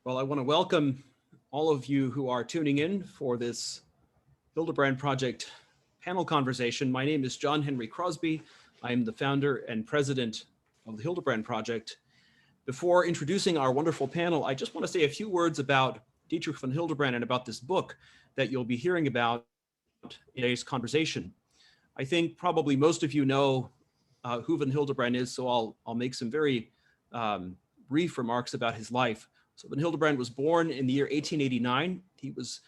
Well, I want to welcome all of you who are tuning in for this Hildebrand Project panel conversation. My name is John Henry Crosby. I am the founder and president of the Hildebrand Project. Before introducing our wonderful panel, I just want to say a few words about Dietrich von Hildebrand and about this book that you'll be hearing about in today's conversation. I think probably most of you know who von Hildebrand is, so I'll make some very brief remarks about his life. So von Hildebrand was born in the year 1889. He was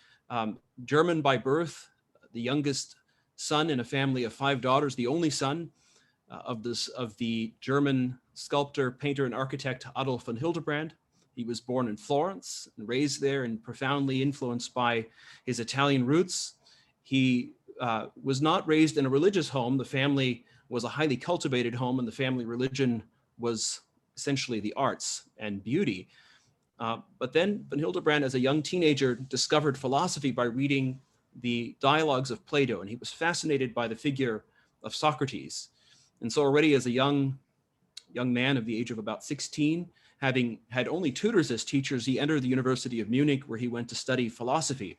German by birth, the youngest son in a family of 5 daughters, the only son of the German sculptor, painter, and architect Adolf von Hildebrand. He was born in Florence and raised there and profoundly influenced by his Italian roots. He was not raised in a religious home. The family was a highly cultivated home, and the family religion was essentially the arts and beauty. But then von Hildebrand, as a young teenager, discovered philosophy by reading the dialogues of Plato, and he was fascinated by the figure of Socrates. And so already as a young man of the age of about 16, having had only tutors as teachers, he entered the University of Munich, where he went to study philosophy.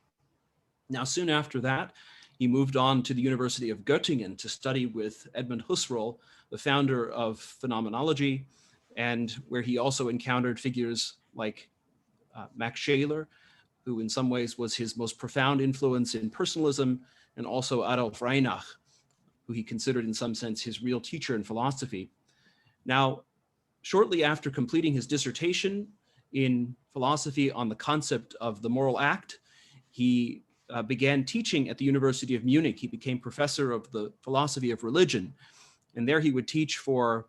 Now, soon after that, he moved on to the University of Göttingen to study with Edmund Husserl, the founder of phenomenology, and where he also encountered figures like Max Scheler, who in some ways was his most profound influence in personalism, and also Adolf Reinach, who he considered in some sense his real teacher in philosophy. Now, shortly after completing his dissertation in philosophy on the concept of the moral act, he began teaching at the University of Munich. He became professor of the philosophy of religion, and there he would teach for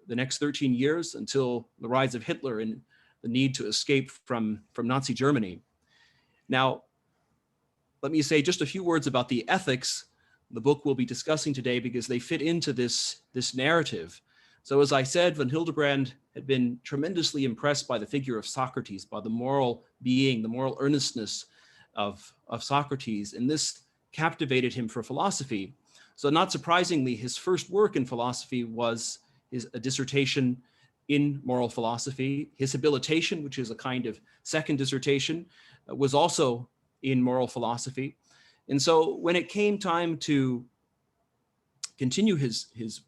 the next 13 years until the rise of Hitler and the need to escape from Nazi Germany. Now, let me say just a few words about the ethics the book we'll be discussing today, because they fit into this narrative. So as I said, von Hildebrand had been tremendously impressed by the figure of Socrates, by the moral being, the moral earnestness of Socrates, and this captivated him for philosophy. So not surprisingly, his first work in philosophy was a dissertation in moral philosophy. His habilitation, which is a kind of second dissertation, was also in moral philosophy. And so when it came time to continue his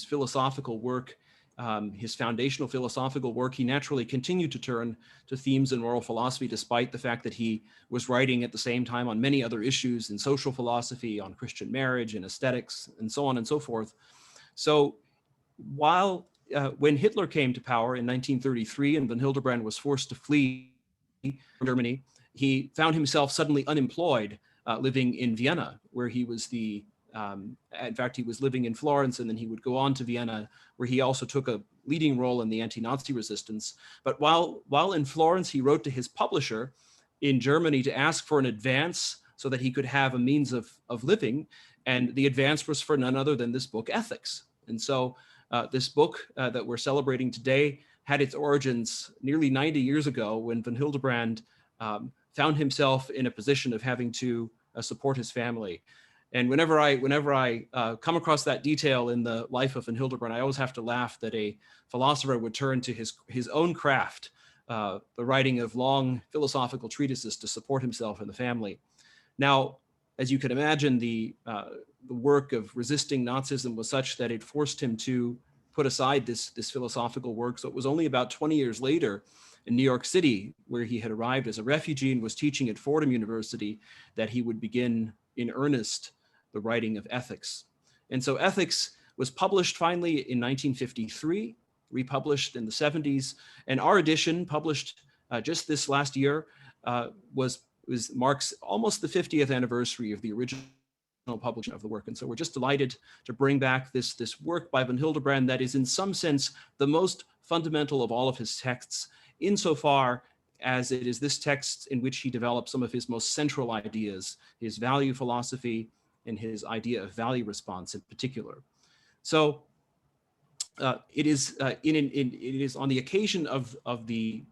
philosophical work, his foundational philosophical work, he naturally continued to turn to themes in moral philosophy, despite the fact that he was writing at the same time on many other issues in social philosophy, on Christian marriage and aesthetics, and so on and so forth. So when Hitler came to power in 1933 and von Hildebrand was forced to flee from Germany, he found himself suddenly unemployed, living in Vienna, where he was in fact, he was living in Florence, and then he would go on to Vienna, where he also took a leading role in the anti-Nazi resistance. But while in Florence, he wrote to his publisher in Germany to ask for an advance so that he could have a means of living. And the advance was for none other than this book, Ethics. And so this book that we're celebrating today had its origins nearly 90 years ago, when von Hildebrand found himself in a position of having to support his family. And whenever I come across that detail in the life of von Hildebrand, I always have to laugh that a philosopher would turn to his own craft, the writing of long philosophical treatises to support himself and the family. Now, as you can imagine, the work of resisting Nazism was such that it forced him to put aside this philosophical work. So it was only about 20 years later in New York City, where he had arrived as a refugee and was teaching at Fordham University, that he would begin in earnest the writing of Ethics. And so Ethics was published finally in 1953, republished in the 70s, and our edition, published just this last year, marks almost the 50th anniversary of the original publication of the work. And so we're just delighted to bring back this work by von Hildebrand that is in some sense the most fundamental of all of his texts, insofar as it is this text in which he developed some of his most central ideas, his value philosophy and his idea of value response in particular. So it is on the occasion of the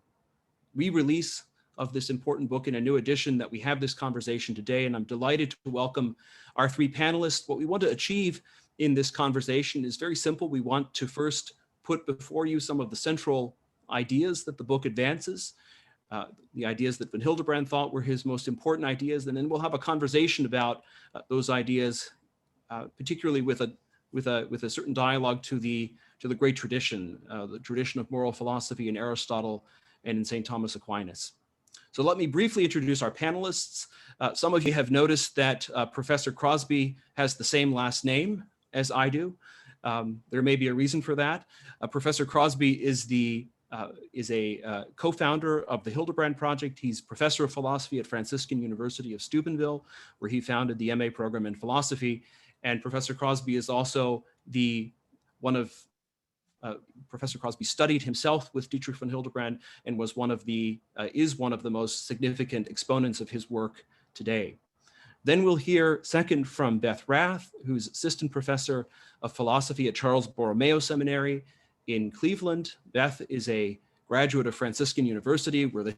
re-release of this important book in a new edition that we have this conversation today, and I'm delighted to welcome our 3 panelists. What we want to achieve in this conversation is very simple. We want to first put before you some of the central ideas that the book advances. the ideas that von Hildebrand thought were his most important ideas, and then we'll have a conversation about those ideas, particularly with a certain dialogue to the great tradition, the tradition of moral philosophy in Aristotle and in St. Thomas Aquinas. So let me briefly introduce our panelists. Some of you have noticed that Professor Crosby has the same last name as I do. There may be a reason for that. Professor Crosby is a co-founder of the Hildebrand Project. He's professor of philosophy at Franciscan University of Steubenville, where he founded the MA program in philosophy. And Professor Crosby is also Professor Crosby studied himself with Dietrich von Hildebrand and was is one of the most significant exponents of his work today. Then we'll hear second from Beth Rath, who's assistant professor of philosophy at Charles Borromeo Seminary in Cleveland. Beth is a graduate of Franciscan University, where the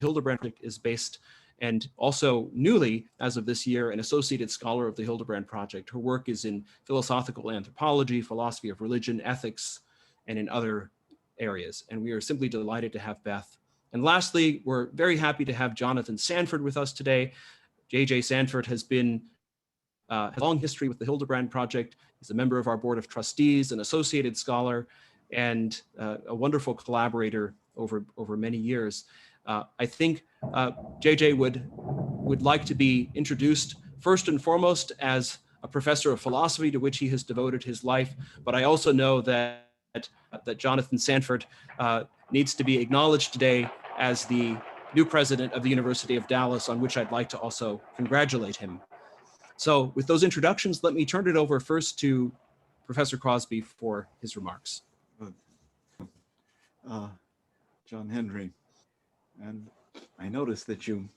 Hildebrand Project is based, and also newly, as of this year, an associated scholar of the Hildebrand Project. Her work is in philosophical anthropology, philosophy of religion, ethics, and in other areas. And we are simply delighted to have Beth. And lastly, we're very happy to have Jonathan Sanford with us today. J.J. Sanford has a long history with the Hildebrand Project. He's a member of our board of trustees, an associated scholar, and a wonderful collaborator over many years. I think J.J. would like to be introduced first and foremost as a professor of philosophy, to which he has devoted his life. But I also know that Jonathan Sanford needs to be acknowledged today as the new president of the University of Dallas, on which I'd like to also congratulate him. So with those introductions, let me turn it over first to Professor Crosby for his remarks. John Henry, and I noticed that you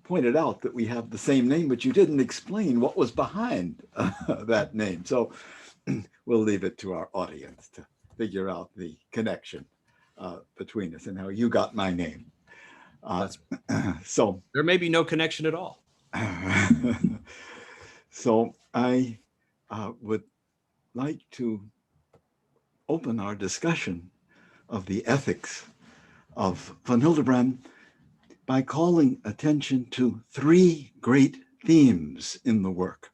pointed out that we have the same name, but you didn't explain what was behind that name. So we'll leave it to our audience to figure out the connection between us and how you got my name. So there may be no connection at all. So I would like to open our discussion of the ethics of von Hildebrand by calling attention to three great themes in the work.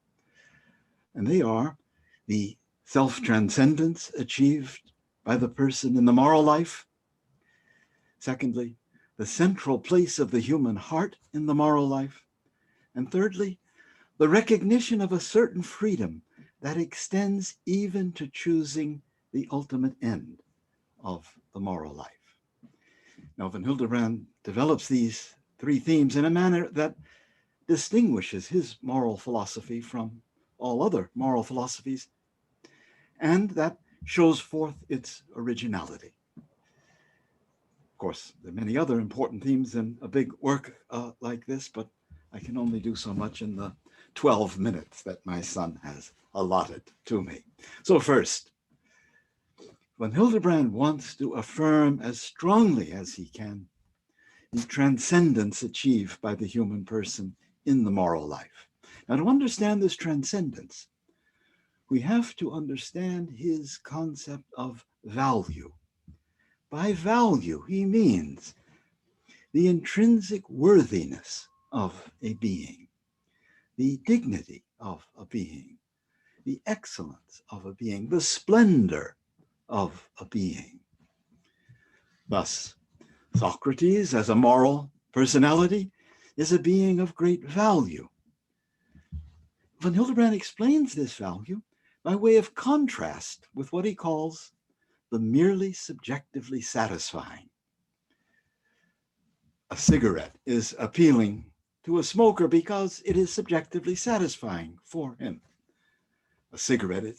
And they are the self-transcendence achieved by the person in the moral life. Secondly, the central place of the human heart in the moral life. And thirdly, the recognition of a certain freedom that extends even to choosing the ultimate end of the moral life. Now, von Hildebrand develops these three themes in a manner that distinguishes his moral philosophy from all other moral philosophies, and that shows forth its originality. Of course, there are many other important themes in a big work like this, but I can only do so much in the 12 minutes that my son has allotted to me. So first, von Hildebrand wants to affirm as strongly as he can the transcendence achieved by the human person in the moral life. Now, to understand this transcendence, we have to understand his concept of value. By value, he means the intrinsic worthiness of a being, the dignity of a being, the excellence of a being, the splendor of a being. Thus, Socrates, as a moral personality, is a being of great value. Von Hildebrand explains this value by way of contrast with what he calls the merely subjectively satisfying. A cigarette is appealing to a smoker because it is subjectively satisfying for him. A cigarette,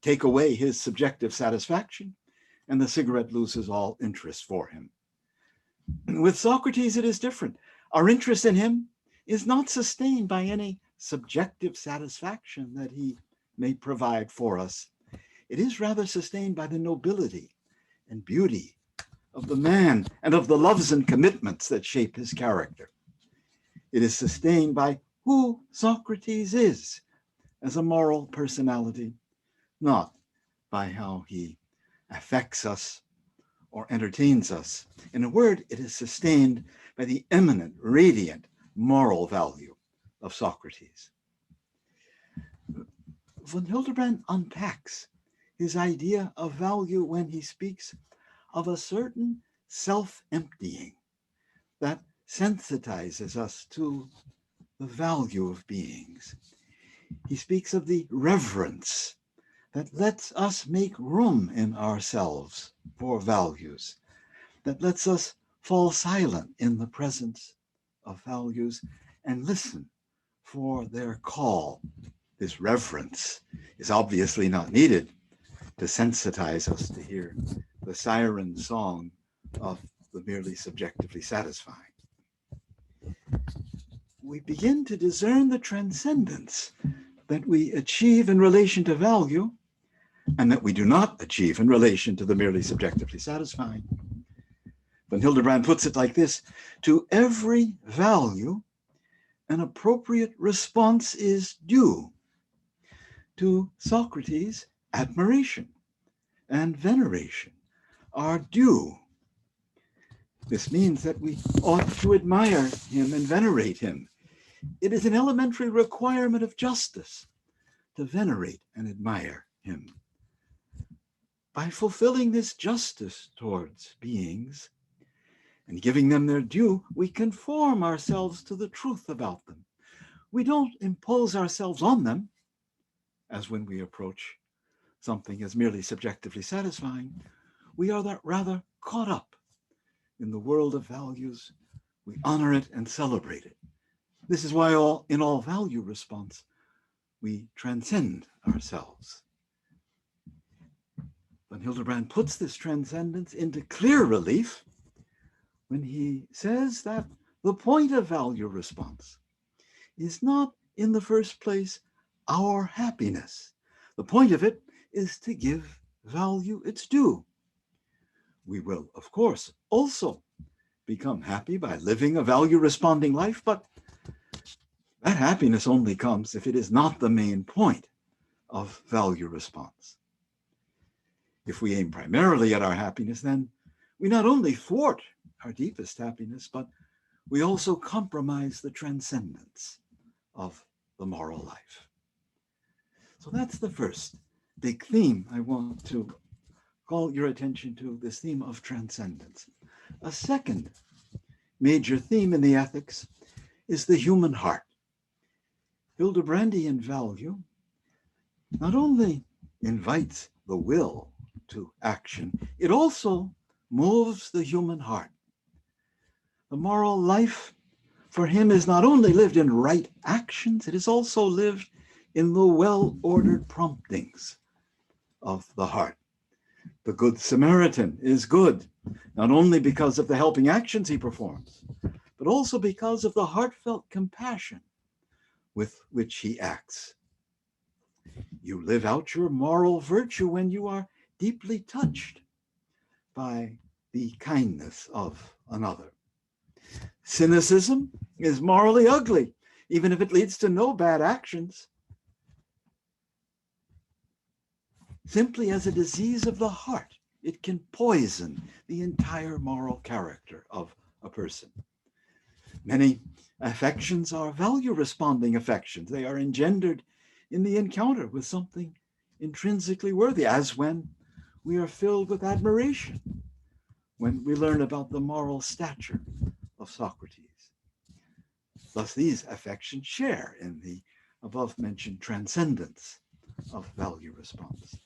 take away his subjective satisfaction, and the cigarette loses all interest for him. With Socrates, it is different. Our interest in him is not sustained by any subjective satisfaction that he may provide for us. It is rather sustained by the nobility and beauty of the man and of the loves and commitments that shape his character. It is sustained by who Socrates is as a moral personality, not by how he affects us or entertains us. In a word, it is sustained by the eminent, radiant moral value of Socrates. Von Hildebrand unpacks his idea of value when he speaks of a certain self-emptying that sensitizes us to the value of beings. He speaks of the reverence that lets us make room in ourselves for values, that lets us fall silent in the presence of values and listen for their call. This reverence is obviously not needed to sensitize us to hear the siren song of the merely subjectively satisfying. We begin to discern the transcendence that we achieve in relation to value and that we do not achieve in relation to the merely subjectively satisfying. Von Hildebrand puts it like this: to every value, an appropriate response is due. To Socrates, admiration and veneration are due. This means that we ought to admire him and venerate him. It is an elementary requirement of justice to venerate and admire him. By fulfilling this justice towards beings and giving them their due, we conform ourselves to the truth about them. We don't impose ourselves on them, as when we approach something as merely subjectively satisfying. We are rather caught up in the world of values. We honor it and celebrate it. This is why in all value response, we transcend ourselves. Von Hildebrand puts this transcendence into clear relief when he says that the point of value response is not, in the first place, our happiness. The point of it is to give value its due. We will, of course, also become happy by living a value-responding life, but that happiness only comes if it is not the main point of value response. If we aim primarily at our happiness, then we not only thwart our deepest happiness, but we also compromise the transcendence of the moral life. So that's the first big theme I want to call your attention to, this theme of transcendence. A second major theme in the ethics is the human heart. Hildebrandian value not only invites the will to action, it also moves the human heart. The moral life for him is not only lived in right actions, it is also lived in the well-ordered promptings of the heart. The Good Samaritan is good, not only because of the helping actions he performs, but also because of the heartfelt compassion with which he acts. You live out your moral virtue when you are deeply touched by the kindness of another. Cynicism is morally ugly, even if it leads to no bad actions. Simply as a disease of the heart, it can poison the entire moral character of a person. Many affections are value-responding affections. They are engendered in the encounter with something intrinsically worthy, as when we are filled with admiration, when we learn about the moral stature of Socrates. Thus, these affections share in the above-mentioned transcendence of value response.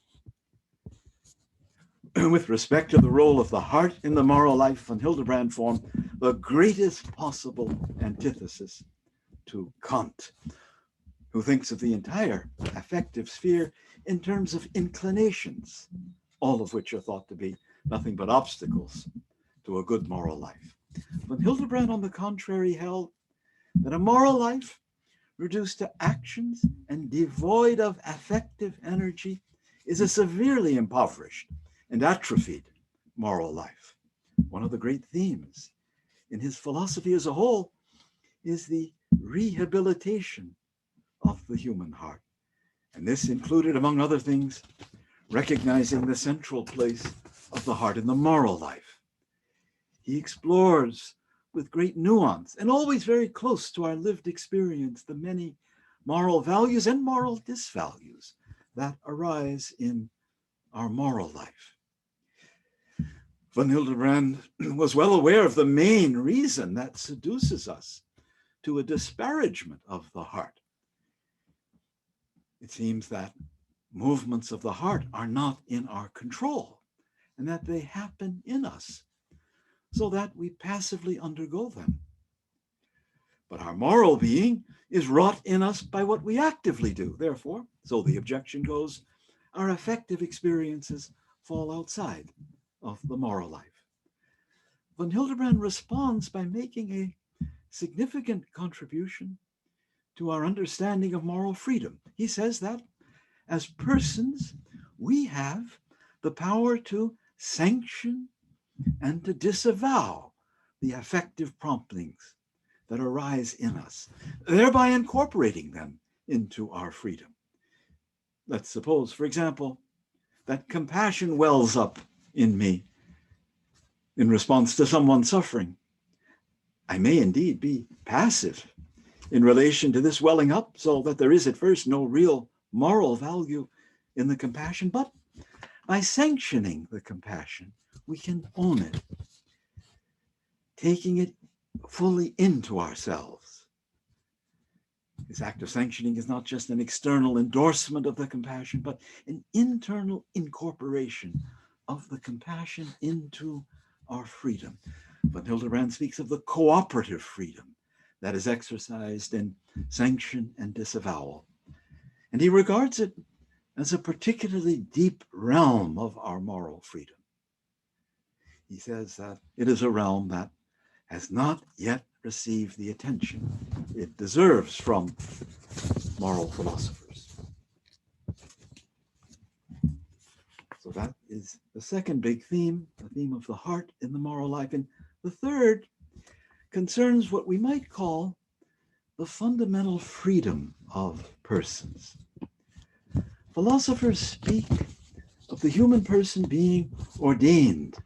With respect to the role of the heart in the moral life, von Hildebrand formed the greatest possible antithesis to Kant, who thinks of the entire affective sphere in terms of inclinations, all of which are thought to be nothing but obstacles to a good moral life. Von Hildebrand, on the contrary, held that a moral life reduced to actions and devoid of affective energy is a severely impoverished and atrophied moral life. One of the great themes in his philosophy as a whole is the rehabilitation of the human heart. And this included, among other things, recognizing the central place of the heart in the moral life. He explores with great nuance and always very close to our lived experience the many moral values and moral disvalues that arise in our moral life. Von Hildebrand was well aware of the main reason that seduces us to a disparagement of the heart. It seems that movements of the heart are not in our control and that they happen in us so that we passively undergo them. But our moral being is wrought in us by what we actively do. Therefore, so the objection goes, our affective experiences fall outside of the moral life. Von Hildebrand responds by making a significant contribution to our understanding of moral freedom. He says that as persons, we have the power to sanction and to disavow the affective promptings that arise in us, thereby incorporating them into our freedom. Let's suppose, for example, that compassion wells up in me in response to someone suffering. I may indeed be passive in relation to this welling up, so that there is at first no real moral value in the compassion, but by sanctioning the compassion, we can own it, taking it fully into ourselves. This act of sanctioning is not just an external endorsement of the compassion, but an internal incorporation of the compassion into our freedom. Von Hildebrand speaks of the cooperative freedom that is exercised in sanction and disavowal. And he regards it as a particularly deep realm of our moral freedom. He says that it is a realm that has not yet received the attention it deserves from moral philosophers. So that is the second big theme, the theme of the heart in the moral life. And the third concerns what we might call the fundamental freedom of persons. Philosophers speak of the human person being ordained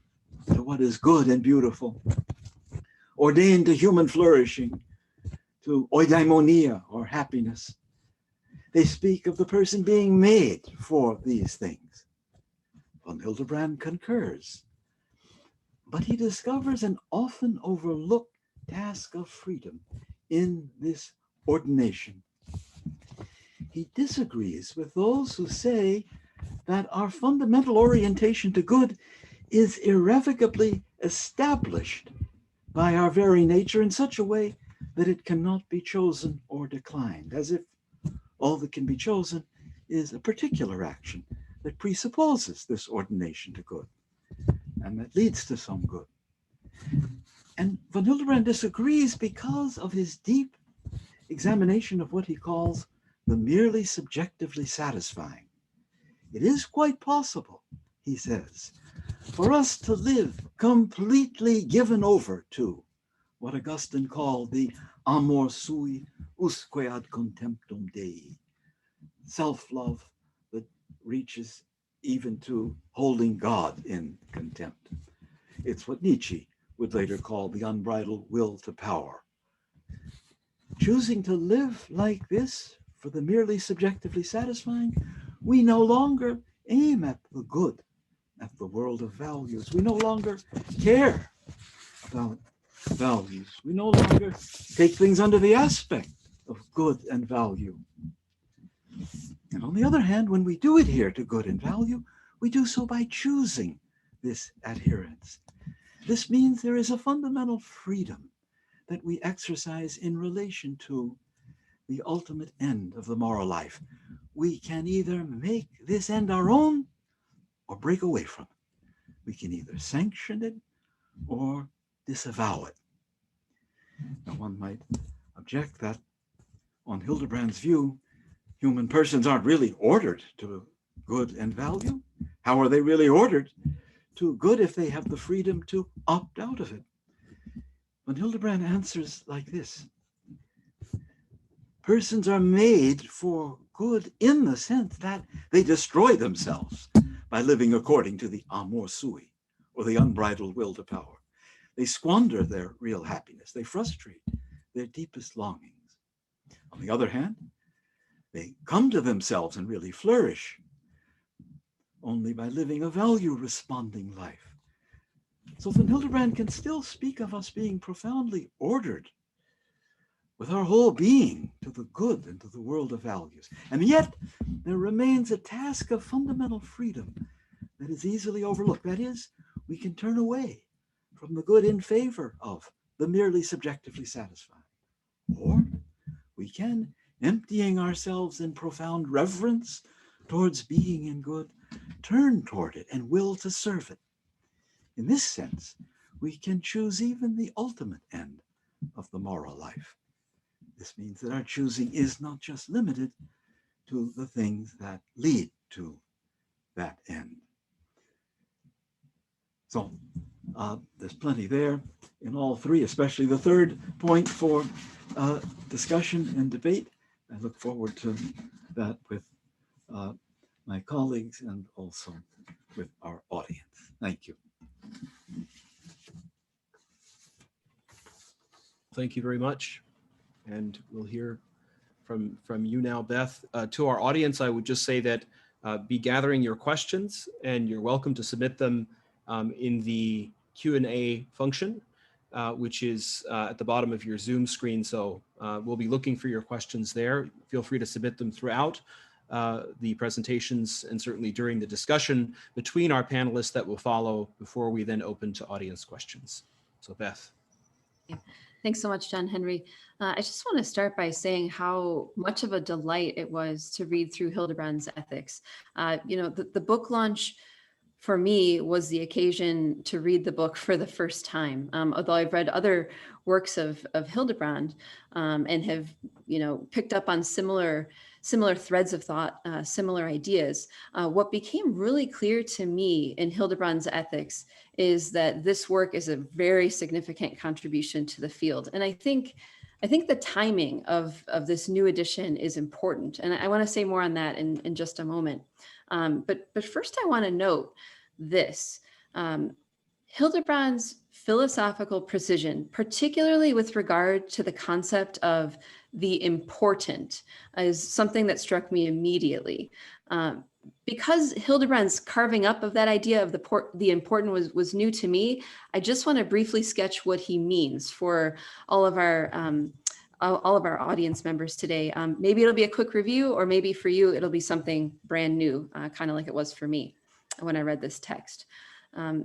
to what is good and beautiful, ordained to human flourishing, to eudaimonia or happiness. They speak of the person being made for these things. Von Hildebrand concurs, but he discovers an often overlooked task of freedom in this ordination. He disagrees with those who say that our fundamental orientation to good is irrevocably established by our very nature in such a way that it cannot be chosen or declined, as if all that can be chosen is a particular action that presupposes this ordination to good and that leads to some good. And von Hildebrand disagrees because of his deep examination of what he calls the merely subjectively satisfying. It is quite possible, he says, for us to live completely given over to what Augustine called the amor sui usque ad contemptum Dei, self-love that reaches even to holding God in contempt. It's what Nietzsche would later call the unbridled will to power. Choosing to live like this for the merely subjectively satisfying, we no longer aim at the good, at the world of values. We no longer care about values. We no longer take things under the aspect of good and value. And on the other hand, when we do adhere to good and value, we do so by choosing this adherence. This means there is a fundamental freedom that we exercise in relation to the ultimate end of the moral life. We can either make this end our own or break away from it. We can either sanction it or disavow it. Now, one might object that on Hildebrand's view, human persons aren't really ordered to good and value. How are they really ordered to good if they have the freedom to opt out of it? When Hildebrand answers like this, persons are made for good in the sense that they destroy themselves by living according to the amor sui. or the unbridled will to power. They squander their real happiness. They frustrate their deepest longings. On the other hand, they come to themselves and really flourish only by living a value-responding life. So Von Hildebrand can still speak of us being profoundly ordered with our whole being to the good and to the world of values. And yet, there remains a task of fundamental freedom that is easily overlooked. That is, we can turn away from the good in favor of the merely subjectively satisfying. Or we can, emptying ourselves in profound reverence towards being in good, turn toward it and will to serve it. In this sense, we can choose even the ultimate end of the moral life. This means that our choosing is not just limited to the things that lead to that end. So there's plenty there in all three, especially the third point for discussion and debate. I look forward to that with my colleagues and also with our audience. Thank you. Thank you very much. And we'll hear from you now, Beth. To our audience, I would just say that be gathering your questions, and you're welcome to submit them in the Q&A function, which is at the bottom of your Zoom screen. So we'll be looking for your questions there. Feel free to submit them throughout the presentations and certainly during the discussion between our panelists that will follow before we then open to audience questions. So Beth. Yeah. Thanks so much, John Henry. I just want to start by saying how much of a delight it was to read through Hildebrand's Ethics. The book launch for me was the occasion to read the book for the first time. Although I've read other works of Hildebrand and have, picked up on similar threads of thought, similar ideas. What became really clear to me in Hildebrand's Ethics is that this work is a very significant contribution to the field. And I think the timing of this new edition is important. And I want to say more on that in just a moment. But first I want to note this. Hildebrand's philosophical precision, particularly with regard to the concept of the important, is something that struck me immediately. Because Hildebrand's carving up of that idea of the important was new to me, I just want to briefly sketch what he means for all of our audience members today. Maybe it'll be a quick review, or maybe for you, it'll be something brand new, kind of like it was for me when I read this text.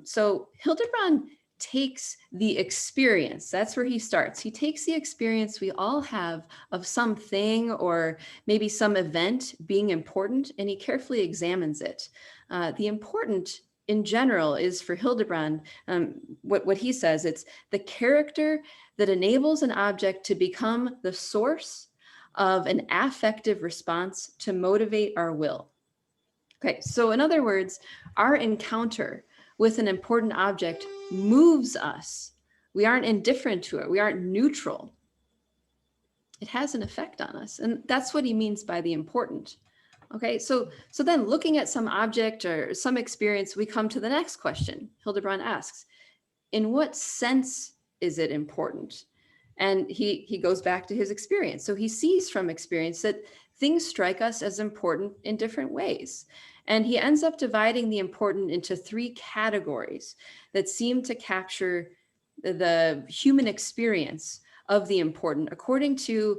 So Hildebrand takes the experience, that's where he starts. He takes the experience we all have of something or maybe some event being important, and he carefully examines it. The important in general is, for Hildebrand, what he says, it's the character that enables an object to become the source of an affective response to motivate our will. Okay, so in other words, our encounter with an important object moves us. We aren't indifferent to it. We aren't neutral. It has an effect on us. And that's what he means by the important. Okay, so then looking at some object or some experience, we come to the next question. Hildebrand asks, in what sense is it important? And he goes back to his experience. So he sees from experience that things strike us as important in different ways. And he ends up dividing the important into three categories that seem to capture the human experience of the important according to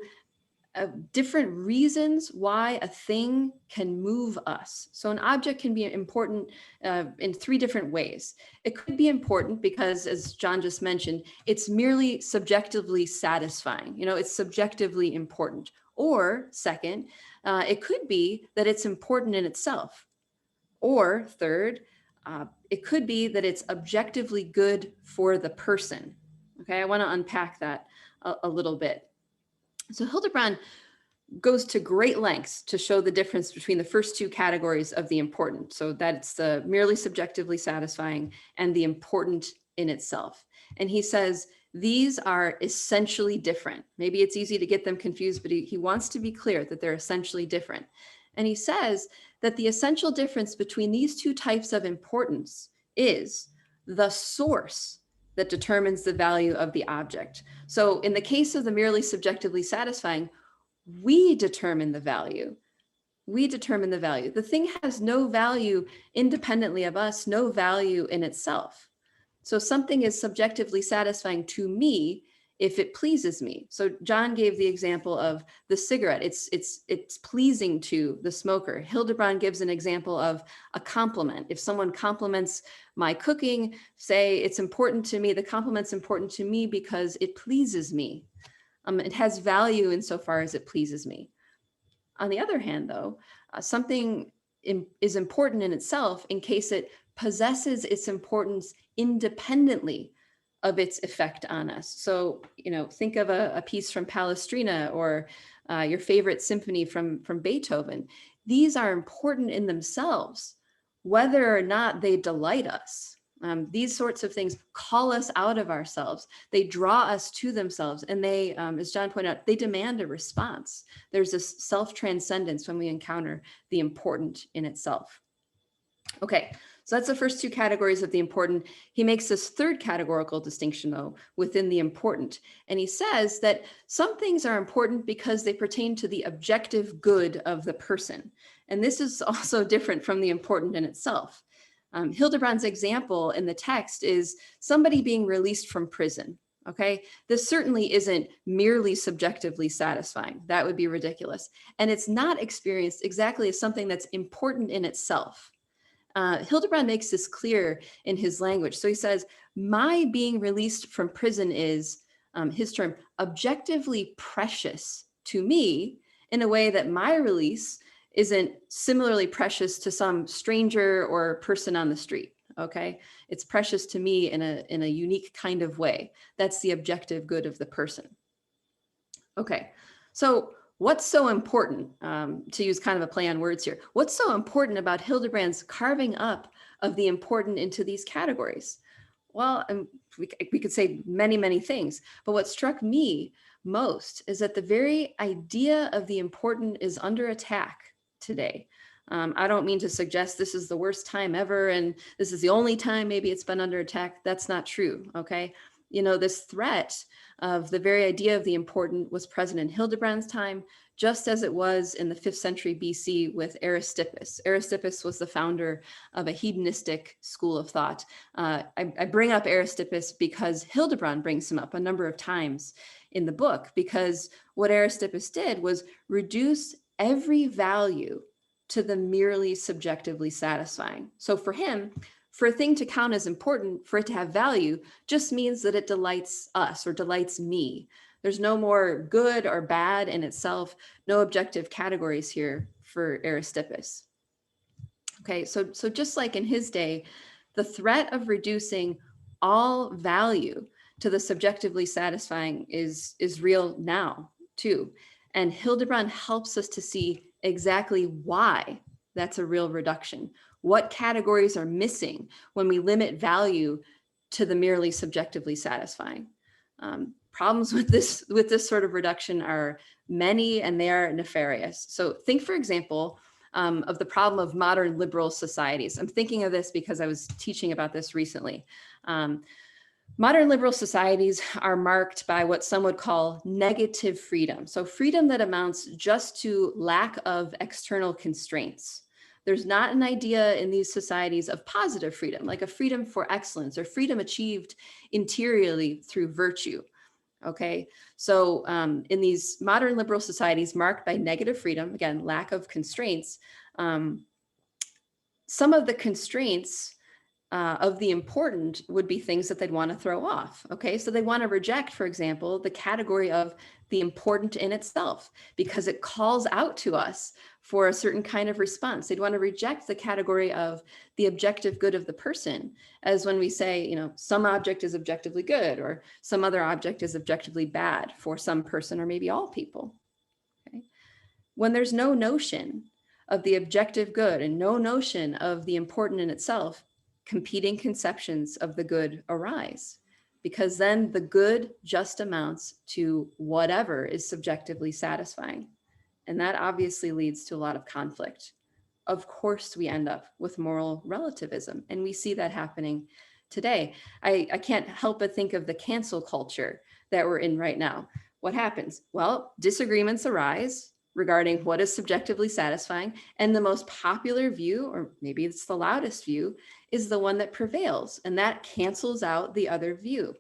different reasons why a thing can move us. So an object can be important in three different ways. It could be important because, as John just mentioned, it's merely subjectively satisfying. It's subjectively important. Or second, it could be that it's important in itself. Or third, it could be that it's objectively good for the person. Okay, I want to unpack that a little bit. So Hildebrand goes to great lengths to show the difference between the first two categories of the important. So that's the merely subjectively satisfying and the important in itself. And he says these are essentially different. Maybe it's easy to get them confused, but he wants to be clear that they're essentially different. And he says that the essential difference between these two types of importance is the source that determines the value of the object. So in the case of the merely subjectively satisfying, we determine the value. We determine the value. The thing has no value independently of us, no value in itself. So something is subjectively satisfying to me if it pleases me. So John gave the example of the cigarette. It's pleasing to the smoker. Hildebrand gives an example of a compliment. If someone compliments my cooking, say it's important to me, the compliment's important to me because it pleases me. It has value insofar as it pleases me. On the other hand, though, something is important in itself in case it possesses its importance independently of its effect on us. So, think of a piece from Palestrina or your favorite symphony from Beethoven. These are important in themselves, whether or not they delight us. These sorts of things call us out of ourselves. They draw us to themselves. And they, as John pointed out, they demand a response. There's this self-transcendence when we encounter the important in itself. Okay, so that's the first two categories of the important. He makes this third categorical distinction, though, within the important. And he says that some things are important because they pertain to the objective good of the person. And this is also different from the important in itself. Hildebrand's example in the text is somebody being released from prison. Okay, this certainly isn't merely subjectively satisfying. That would be ridiculous. And it's not experienced exactly as something that's important in itself. Hildebrand makes this clear in his language. So he says, my being released from prison is, his term, objectively precious to me in a way that my release isn't similarly precious to some stranger or person on the street. Okay, it's precious to me in a unique kind of way. That's the objective good of the person. Okay, so what's so important, to use kind of a play on words here, what's so important about Hildebrand's carving up of the important into these categories? Well, we could say many, many things, but what struck me most is that the very idea of the important is under attack today. I don't mean to suggest this is the worst time ever and this is the only time maybe it's been under attack. That's not true, okay? This threat of the very idea of the important was present in Hildebrand's time, just as it was in the 5th century BC with Aristippus. Aristippus was the founder of a hedonistic school of thought. I bring up Aristippus because Hildebrand brings him up a number of times in the book, because what Aristippus did was reduce every value to the merely subjectively satisfying. So for him, for a thing to count as important, for it to have value, just means that it delights us or delights me. There's no more good or bad in itself, no objective categories here for Aristippus. Okay, so just like in his day, the threat of reducing all value to the subjectively satisfying is real now too. And Hildebrand helps us to see exactly why that's a real reduction. What categories are missing when we limit value to the merely subjectively satisfying? Problems with this sort of reduction are many, and they are nefarious. So think, for example, of the problem of modern liberal societies. I'm thinking of this because I was teaching about this recently. Modern liberal societies are marked by what some would call negative freedom. So freedom that amounts just to lack of external constraints. There's not an idea in these societies of positive freedom, like a freedom for excellence or freedom achieved interiorly through virtue. Okay, so in these modern liberal societies marked by negative freedom, again, lack of constraints, some of the constraints of the important would be things that they'd want to throw off. Okay, so they want to reject, for example, the category of the important in itself because it calls out to us for a certain kind of response. They'd want to reject the category of the objective good of the person, as when we say, some object is objectively good or some other object is objectively bad for some person or maybe all people. Okay, when there's no notion of the objective good and no notion of the important in itself, competing conceptions of the good arise, because then the good just amounts to whatever is subjectively satisfying. And that obviously leads to a lot of conflict. Of course, we end up with moral relativism, and we see that happening today. I can't help but think of the cancel culture that we're in right now. What happens? Well, disagreements arise regarding what is subjectively satisfying, and the most popular view, or maybe it's the loudest view, is the one that prevails, and that cancels out the other view.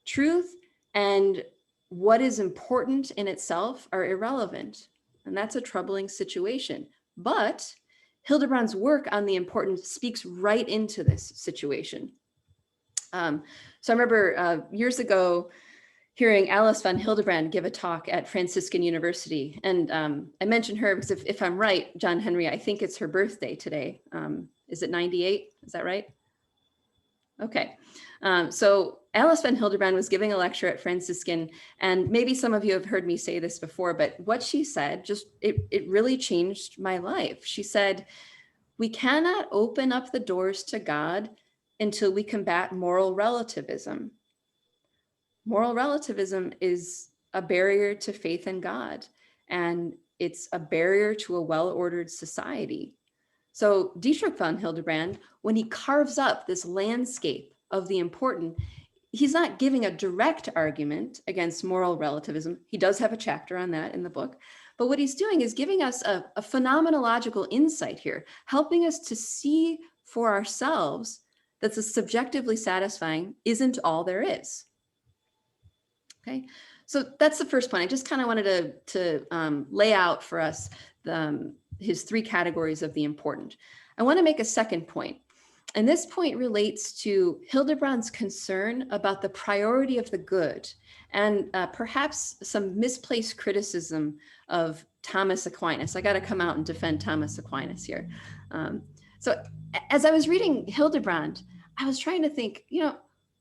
Truth and what is important in itself are irrelevant, and that's a troubling situation. But Hildebrand's work on the important speaks right into this situation. So I remember years ago hearing Alice von Hildebrand give a talk at Franciscan University. And I mentioned her because if I'm right, John Henry, I think it's her birthday today. Is it 98? Is that right? Okay. So Alice von Hildebrand was giving a lecture at Franciscan, and maybe some of you have heard me say this before, but what she said, it really changed my life. She said, we cannot open up the doors to God until we combat moral relativism. Moral relativism is a barrier to faith in God, and it's a barrier to a well-ordered society. So Dietrich von Hildebrand, when he carves up this landscape of the important, he's not giving a direct argument against moral relativism. He does have a chapter on that in the book. But what he's doing is giving us a phenomenological insight here, helping us to see for ourselves that the subjectively satisfying isn't all there is. Okay, so that's the first point. I just kind of wanted to lay out for us his three categories of the important. I want to make a second point, and this point relates to Hildebrand's concern about the priority of the good and perhaps some misplaced criticism of Thomas Aquinas. I got to come out and defend Thomas Aquinas here. So as I was reading Hildebrand, I was trying to think,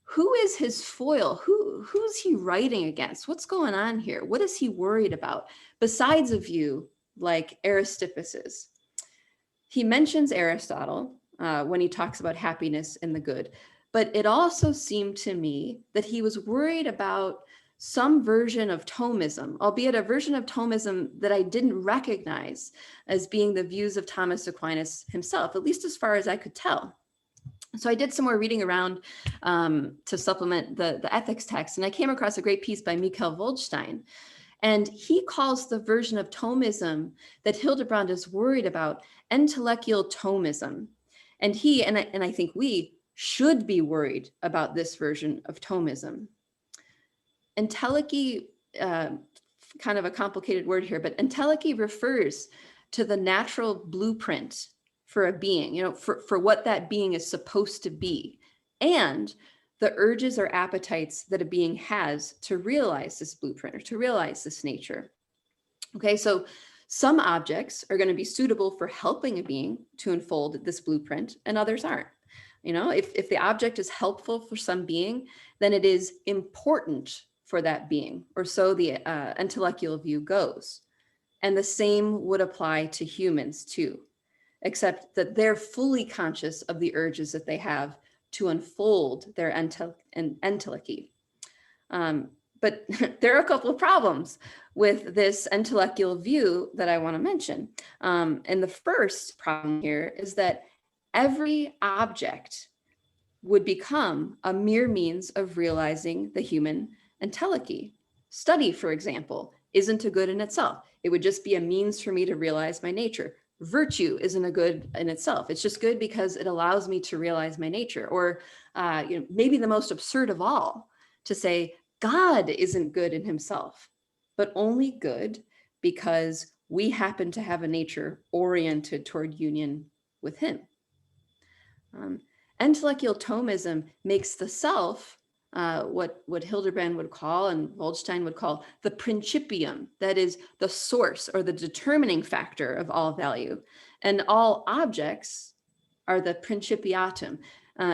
who is his foil? Who's he writing against? What's going on here? What is he worried about besides a view like Aristippus's? He mentions Aristotle when he talks about happiness and the good, but it also seemed to me that he was worried about some version of Thomism, albeit a version of Thomism that I didn't recognize as being the views of Thomas Aquinas himself, at least as far as I could tell. So I did some more reading around to supplement the ethics text, and I came across a great piece by Michael Woldstein. And he calls the version of Thomism that Hildebrand is worried about intellectual Thomism. And he, and I think we, should be worried about this version of Thomism. Entelechy, kind of a complicated word here, but entelechy refers to the natural blueprint for a being, for what that being is supposed to be, and the urges or appetites that a being has to realize this blueprint or to realize this nature. Okay, so some objects are going to be suitable for helping a being to unfold this blueprint, and others aren't. If the object is helpful for some being, then it is important for that being, or so the intellectual view goes. And the same would apply to humans too, except that they're fully conscious of the urges that they have to unfold their entelechy. But there are a couple of problems with this intellectual view that I want to mention. And the first problem here is that every object would become a mere means of realizing the human entelechy. Study, for example, isn't a good in itself. It would just be a means for me to realize my nature. Virtue isn't a good in itself. It's just good because it allows me to realize my nature. Or maybe the most absurd of all, to say God isn't good in himself, but only good because we happen to have a nature oriented toward union with him. Intellectual Thomism makes the self what Hildebrand would call and Woldstein would call the principium, that is the source or the determining factor of all value. And all objects are the principiatum,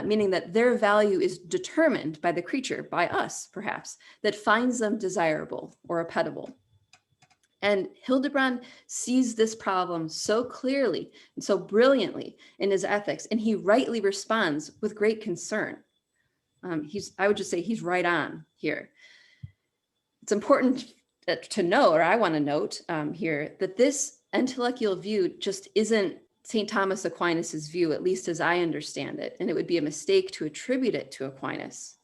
meaning that their value is determined by the creature, by us perhaps, that finds them desirable or appetible. And Hildebrand sees this problem so clearly and so brilliantly in his ethics, and he rightly responds with great concern. I would just say he's right on here. It's important to know, or I want to note here, that this intellectual view just isn't St. Thomas Aquinas's view, at least as I understand it, and it would be a mistake to attribute it to Aquinas.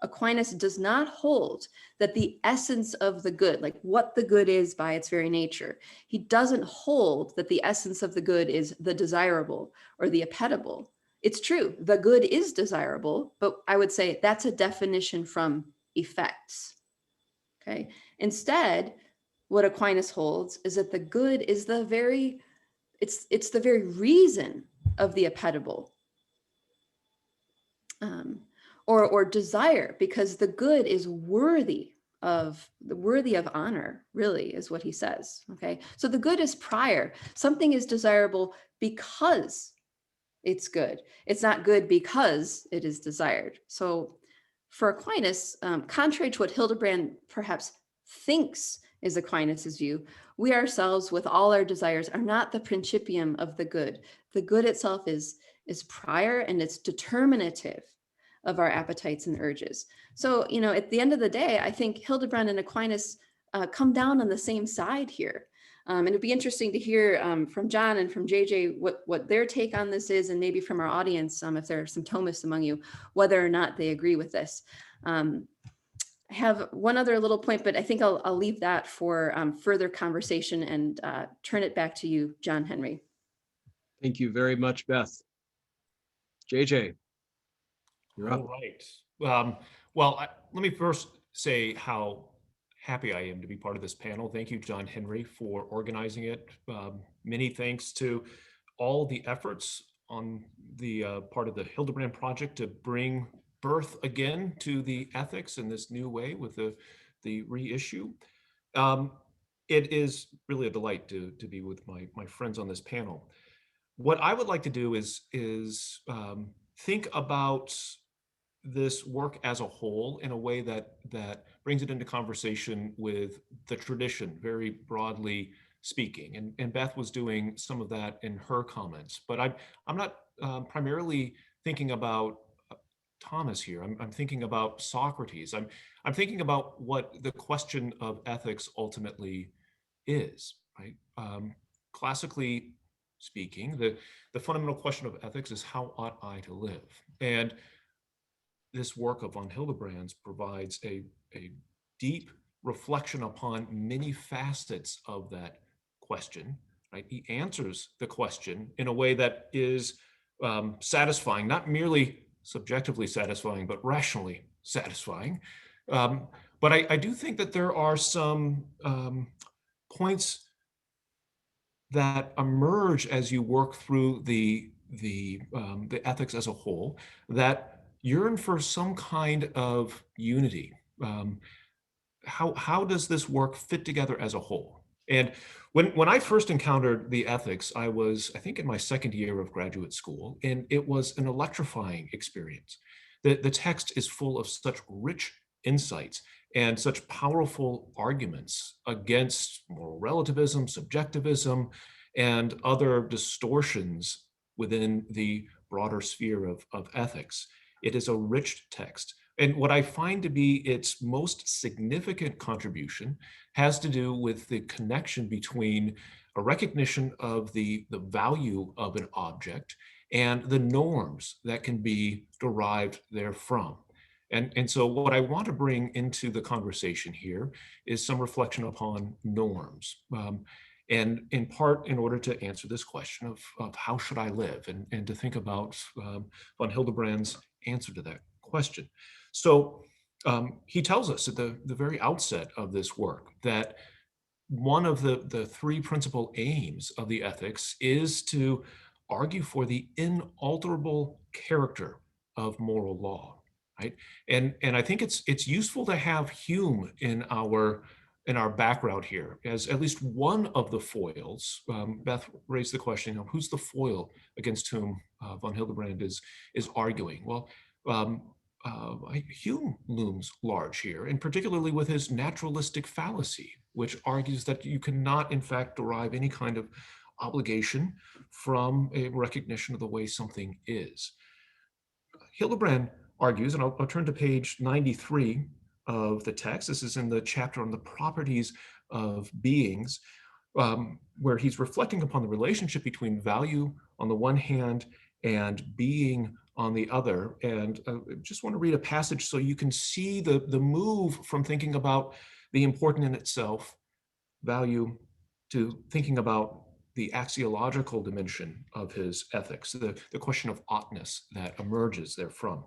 Aquinas does not hold that the essence of the good, like what the good is by its very nature, he doesn't hold that the essence of the good is the desirable or the appetible. It's true, the good is desirable, but I would say that's a definition from effects. Okay. Instead, what Aquinas holds is that the good is the very, it's the very reason of the appetible. Or desire, because the good is worthy of honor, really, is what he says. Okay, so the good is prior. Something is desirable because it's good. It's not good because it is desired. So for Aquinas, contrary to what Hildebrand perhaps thinks is Aquinas's view, we ourselves, with all our desires, are not the principium of the good. The good itself is prior, and it's determinative of our appetites and urges. So, at the end of the day, I think Hildebrand and Aquinas come down on the same side here. And it'd be interesting to hear from John and from JJ what their take on this is, and maybe from our audience, if there are some Thomists among you, whether or not they agree with this. I have one other little point, but I think I'll leave that for further conversation and turn it back to you, John Henry. Thank you very much, Beth. JJ, you're up. All right. Well, let me first say how happy I am to be part of this panel. Thank you, John Henry, for organizing it. Many thanks to all the efforts on the part of the Hildebrand Project to bring birth again to the ethics in this new way with the reissue. It is really a delight to be with my friends on this panel. What I would like to do is think about this work as a whole in a way that brings it into conversation with the tradition, very broadly speaking. And Beth was doing some of that in her comments, but I'm not primarily thinking about Thomas here. I'm thinking about Socrates. I'm thinking about what the question of ethics ultimately is, right? Classically speaking, the fundamental question of ethics is, how ought I to live? And this work of von Hildebrand's provides a deep reflection upon many facets of that question, right? He answers the question in a way that is satisfying, not merely subjectively satisfying, but rationally satisfying. But I do think that there are some points that emerge as you work through the ethics as a whole that yearn for some kind of unity. How does this work fit together as a whole? And when I first encountered the ethics, I was, I think, in my second year of graduate school, and it was an electrifying experience. The text is full of such rich insights and such powerful arguments against moral relativism, subjectivism, and other distortions within the broader sphere of ethics. It is a rich text. And what I find to be its most significant contribution has to do with the connection between a recognition of the value of an object and the norms that can be derived therefrom. And so what I want to bring into the conversation here is some reflection upon norms. And in part, in order to answer this question of how should I live, and to think about von Hildebrand's answer to that question. So he tells us at the very outset of this work that one of the three principal aims of the ethics is to argue for the inalterable character of moral law, right? And I think it's useful to have Hume in our background here as at least one of the foils. Beth raised the question of who's the foil against whom von Hildebrand is arguing. Well, Hume looms large here, and particularly with his naturalistic fallacy, which argues that you cannot, in fact, derive any kind of obligation from a recognition of the way something is. Hildebrand argues, and I'll turn to page 93 of the text. This is in the chapter on the properties of beings. where he's reflecting upon the relationship between value on the one hand and being on the other. And I just want to read a passage so you can see the move from thinking about the important in itself, value, to thinking about the axiological dimension of his ethics, the question of oughtness that emerges therefrom.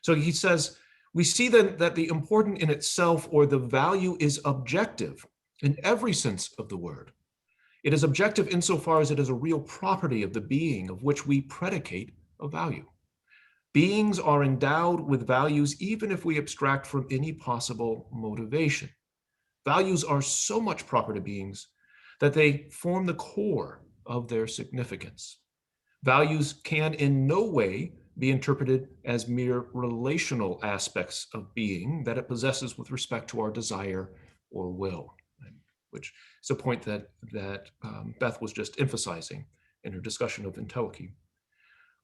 So he says, we see then that the important in itself, or the value, is objective in every sense of the word. It is objective insofar as it is a real property of the being of which we predicate a value. Beings are endowed with values even if we abstract from any possible motivation. Values are so much proper to beings that they form the core of their significance. Values can in no way be interpreted as mere relational aspects of being that it possesses with respect to our desire or will, which is a point that Beth was just emphasizing in her discussion of entelechy.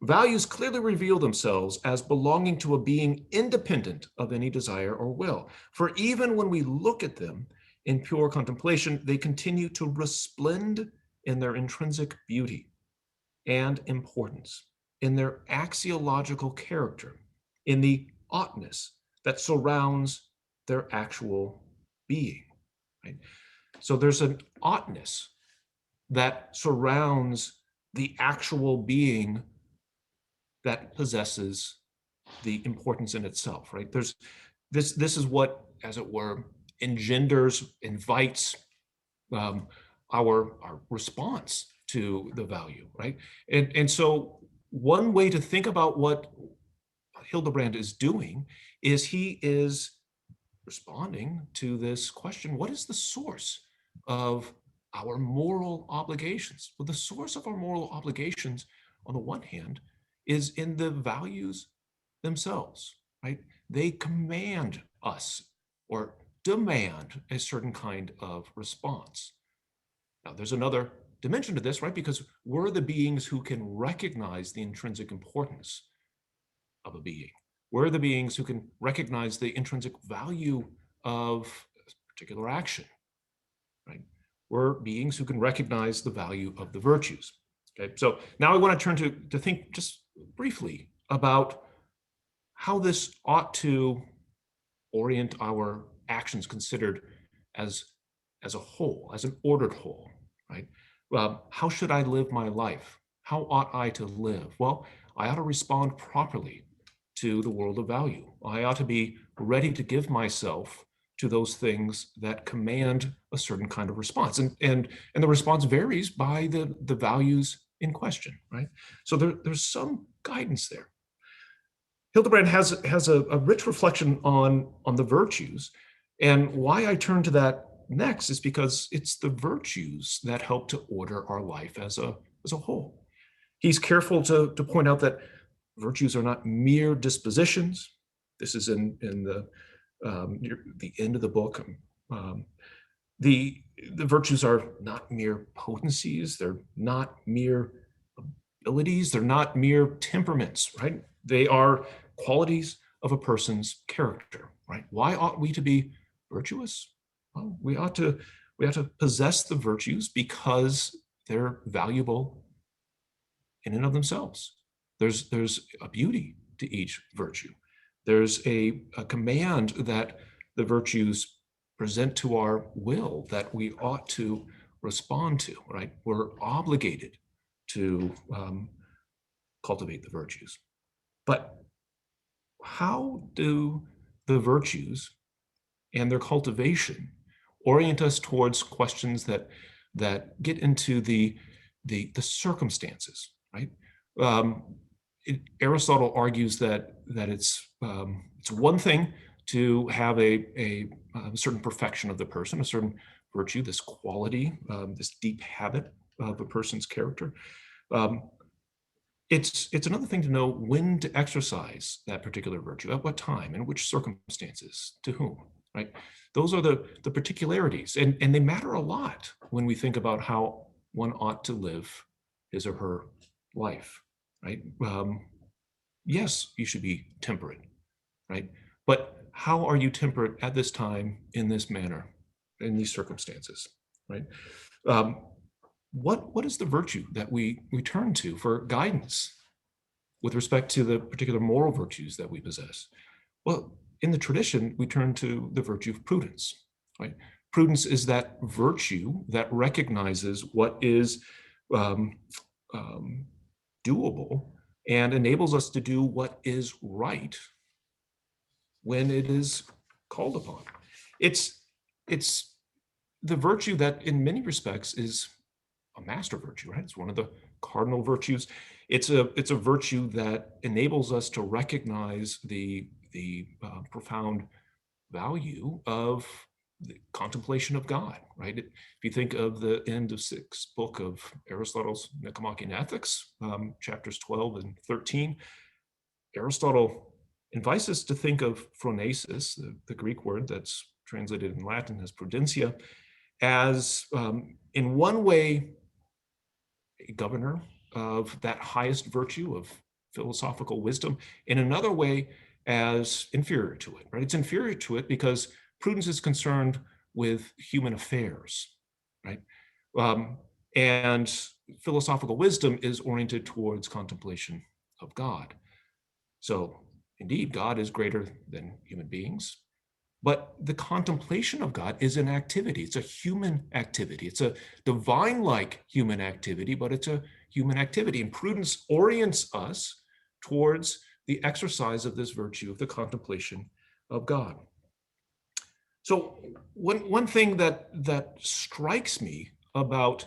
Values clearly reveal themselves as belonging to a being independent of any desire or will. For even when we look at them in pure contemplation, they continue to resplend in their intrinsic beauty and importance, in their axiological character, in the oughtness that surrounds their actual being. Right? So there's an oughtness that surrounds the actual being that possesses the importance in itself, right? There's this is what, as it were, engenders, invites our response to the value, right? And so one way to think about what Hildebrand is doing is he is responding to this question: what is the source of our moral obligations? Well, the source of our moral obligations, on the one hand, is in the values themselves, right? They command us or demand a certain kind of response. Now, there's another dimension to this, right? Because we're the beings who can recognize the intrinsic importance of a being. We're the beings who can recognize the intrinsic value of a particular action, right? We're beings who can recognize the value of the virtues. Okay, so now I want to turn to think just briefly about how this ought to orient our actions considered as a whole, as an ordered whole, right? How should I live my life? How ought I to live? Well, I ought to respond properly to the world of value. I ought to be ready to give myself to those things that command a certain kind of response. And the response varies by the values in question, right? So there's some guidance there. Hildebrand has a rich reflection on the virtues. And why I turn to that next is because it's the virtues that help to order our life as a whole. He's careful to point out that virtues are not mere dispositions. This is in the end of the book. The virtues are not mere potencies. They're not mere abilities. They're not mere temperaments, right? They are qualities of a person's character, right? Why ought we to be virtuous? Well, we ought to possess the virtues because they're valuable in and of themselves. There's a beauty to each virtue. There's a command that the virtues present to our will that we ought to respond to, right? We're obligated to cultivate the virtues. But how do the virtues and their cultivation orient us towards questions that get into the circumstances, right? Aristotle argues that it's one thing to have a certain perfection of the person, a certain virtue, this quality, this deep habit of a person's character. It's another thing to know when to exercise that particular virtue, at what time, in which circumstances, to whom, right? Those are the particularities, and they matter a lot when we think about how one ought to live his or her life, right? Yes, you should be temperate, right? But how are you temperate at this time, in this manner, in these circumstances? right? What is the virtue that we turn to for guidance with respect to the particular moral virtues that we possess? Well, in the tradition, we turn to the virtue of prudence, right? Prudence is that virtue that recognizes what is doable and enables us to do what is right when it is called upon. It's the virtue that in many respects is a master virtue, right? It's one of the cardinal virtues. It's a virtue that enables us to recognize the profound value of the contemplation of God, right? If you think of the end of 6th book of Aristotle's Nicomachean Ethics, chapters 12 and 13, Aristotle invites us to think of phronesis, the Greek word that's translated in Latin as prudentia, as in one way a governor of that highest virtue of philosophical wisdom, in another way as inferior to it, right? It's inferior to it because prudence is concerned with human affairs, right? And philosophical wisdom is oriented towards contemplation of God. So indeed, God is greater than human beings, but the contemplation of God is an activity. It's a human activity. It's a divine-like human activity, but it's a human activity. And prudence orients us towards the exercise of this virtue of the contemplation of God. So one thing that strikes me about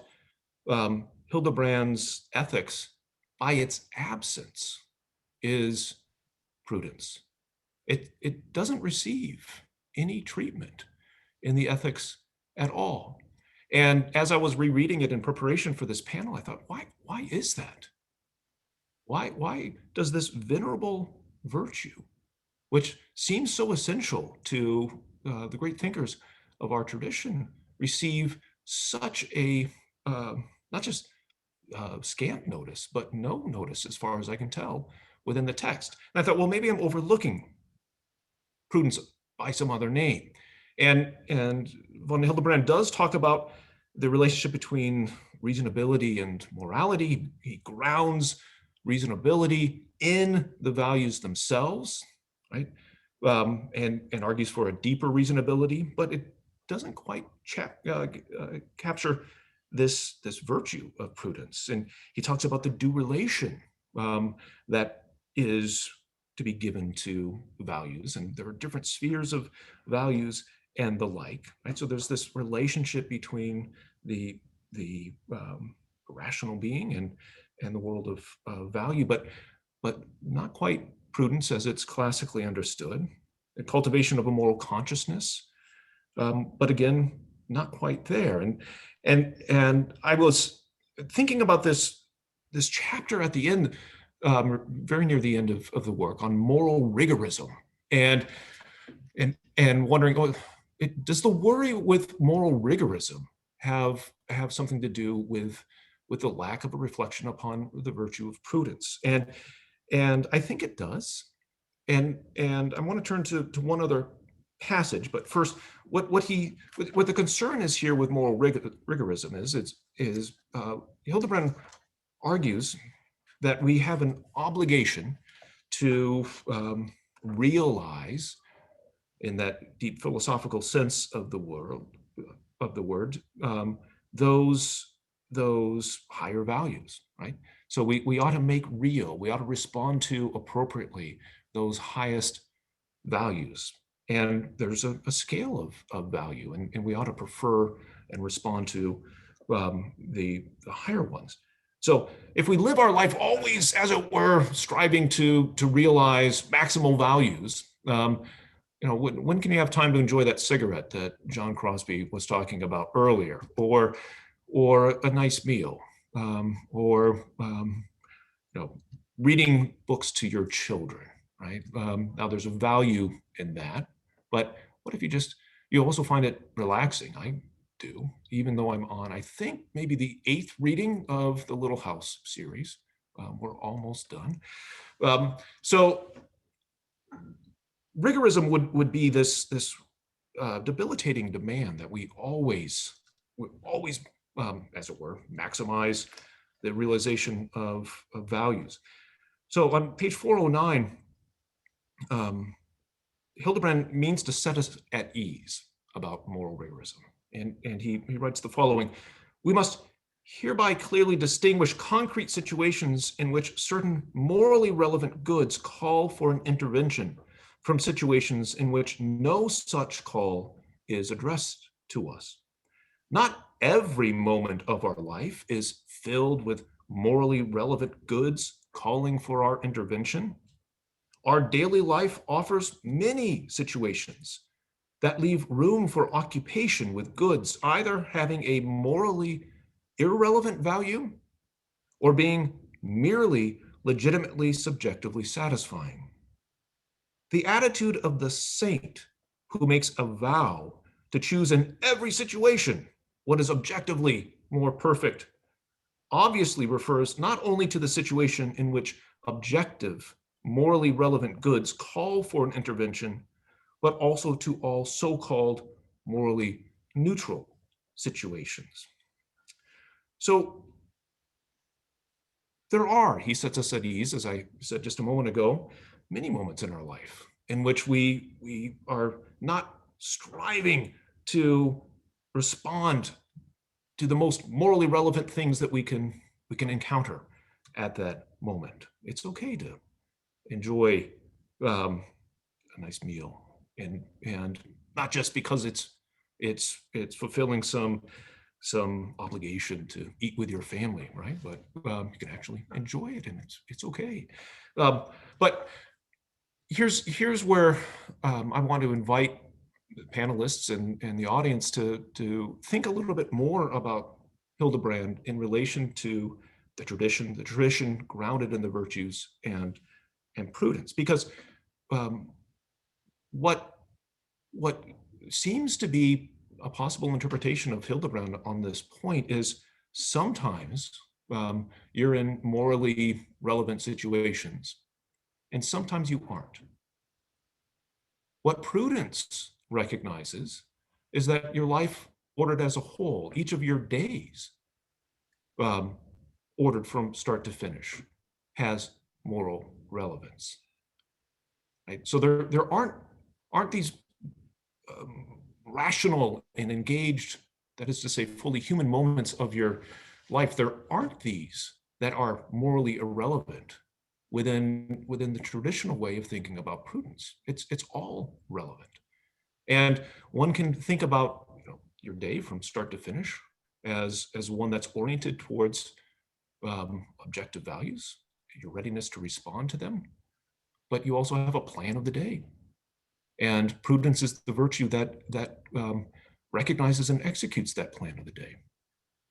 Hildebrand's ethics by its absence is prudence. It doesn't receive any treatment in the ethics at all. And as I was rereading it in preparation for this panel, I thought, why is that? Why does this venerable virtue, which seems so essential to the great thinkers of our tradition, receive such a, not just scant notice, but no notice as far as I can tell within the text? And I thought, well, maybe I'm overlooking prudence by some other name. And von Hildebrand does talk about the relationship between reasonability and morality. He grounds reasonability in the values themselves, right? And argues for a deeper reasonability, but it doesn't quite capture this virtue of prudence. And he talks about the due relation that is to be given to values, and there are different spheres of values and the like, right? So there's this relationship between the rational being and the world of value, but not quite prudence as it's classically understood. The cultivation of a moral consciousness, but again, not quite there. And I was thinking about this chapter at the end, very near the end of the work, on moral rigorism, and wondering, does the worry with moral rigorism have something to do with the lack of a reflection upon the virtue of prudence? And I think it does. And I want to turn to one other passage, but first, what the concern is here with moral rigorism is Hildebrand argues that we have an obligation to realize, in that deep philosophical sense of the word, those higher values, right? So we ought to make real, we ought to respond to appropriately those highest values. And there's a scale of value, and we ought to prefer and respond to the higher ones. So if we live our life always, as it were, striving to realize maximal values, when can you have time to enjoy that cigarette that John Crosby was talking about earlier, or a nice meal, or reading books to your children, right? Now there's a value in that, but what if you also find it relaxing? I do, even though I'm on, I think, maybe the 8th reading of the Little House series. We're almost done. So rigorism would be this debilitating demand that we always we always, as it were, maximize the realization of values. So on page 409, Hildebrand means to set us at ease about moral rigorism. And he writes the following: we must hereby clearly distinguish concrete situations in which certain morally relevant goods call for an intervention from situations in which no such call is addressed to us. Not every moment of our life is filled with morally relevant goods calling for our intervention. Our daily life offers many situations that leave room for occupation with goods either having a morally irrelevant value or being merely legitimately subjectively satisfying. The attitude of the saint who makes a vow to choose in every situation what is objectively more perfect obviously refers not only to the situation in which objective, morally relevant goods call for an intervention, but also to all so-called morally neutral situations. So there are, he sets us at ease, as I said just a moment ago, many moments in our life in which we are not striving to respond to the most morally relevant things that we can encounter at that moment. It's okay to enjoy a nice meal, and not just because it's fulfilling some obligation to eat with your family, right? But you can actually enjoy it, and it's okay. But here's where I want to invite the panelists and the audience to think a little bit more about Hildebrand in relation to the tradition grounded in the virtues and prudence, because what seems to be a possible interpretation of Hildebrand on this point is sometimes you're in morally relevant situations, and sometimes you aren't. What prudence recognizes is that your life ordered as a whole, each of your days ordered from start to finish, has moral relevance. Right? So there aren't these rational and engaged, that is to say, fully human moments of your life. There aren't these that are morally irrelevant within the traditional way of thinking about prudence. It's all relevant. And one can think about your day from start to finish as one that's oriented towards objective values, your readiness to respond to them, but you also have a plan of the day. And prudence is the virtue that recognizes and executes that plan of the day.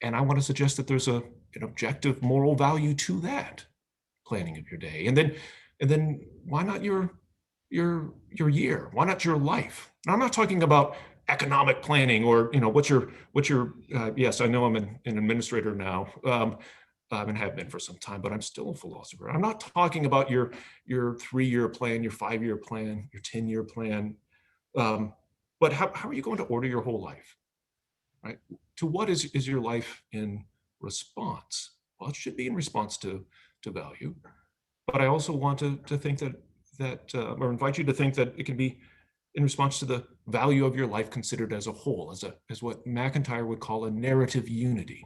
And I want to suggest that there's an objective moral value to that planning of your day. And then why not your year? Why not your life? And I'm not talking about economic planning or what's your yes, I know I'm an administrator now. And have been for some time, but I'm still a philosopher. I'm not talking about your 3-year plan, your 5-year plan, your 10-year plan, but how are you going to order your whole life, right? To what is your life in response? Well, it should be in response to value, but I also want to think that or invite you to think that it can be in response to the value of your life considered as a whole, as what MacIntyre would call a narrative unity.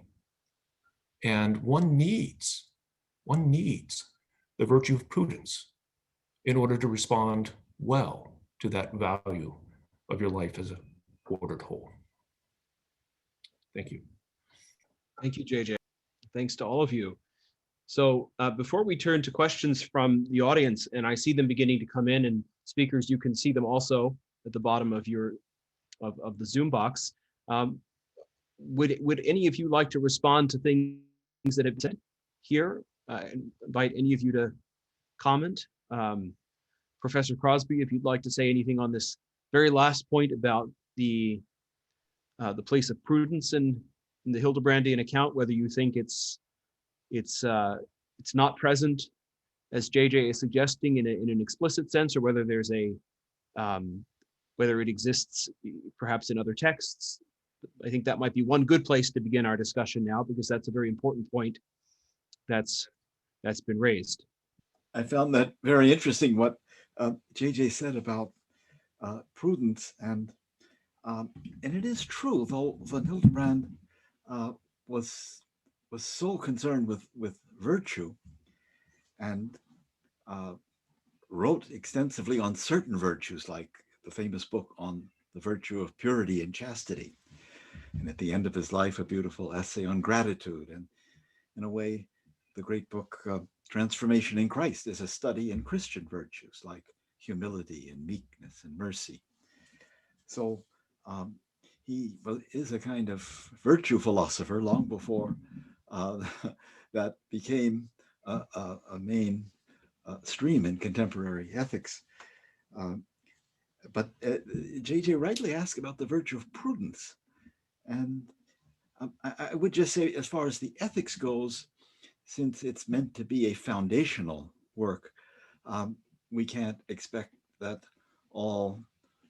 And one needs the virtue of prudence in order to respond well to that value of your life as a ordered whole. Thank you. Thank you, JJ. Thanks to all of you. So before we turn to questions from the audience, and I see them beginning to come in, and speakers, you can see them also at the bottom of the Zoom box. Would any of you like to respond to things that have been said here? Invite any of you to comment. Professor Crosby, if you'd like to say anything on this very last point about the place of prudence in the Hildebrandian account, whether you think it's not present, as JJ is suggesting, in an explicit sense, or whether there's whether it exists perhaps in other texts, I think that might be one good place to begin our discussion now, because that's a very important point that's been raised. I found that very interesting what JJ said about prudence, and it is true, though von Hildebrand was so concerned with virtue, and wrote extensively on certain virtues, like the famous book on the virtue of purity and chastity, and at the end of his life a beautiful essay on gratitude, and in a way the great book Transformation in Christ is a study in Christian virtues like humility and meekness and mercy. So he is a kind of virtue philosopher long before that became a main stream in contemporary ethics. But JJ rightly asked about the virtue of prudence. And I would just say, as far as the ethics goes, since it's meant to be a foundational work, we can't expect that all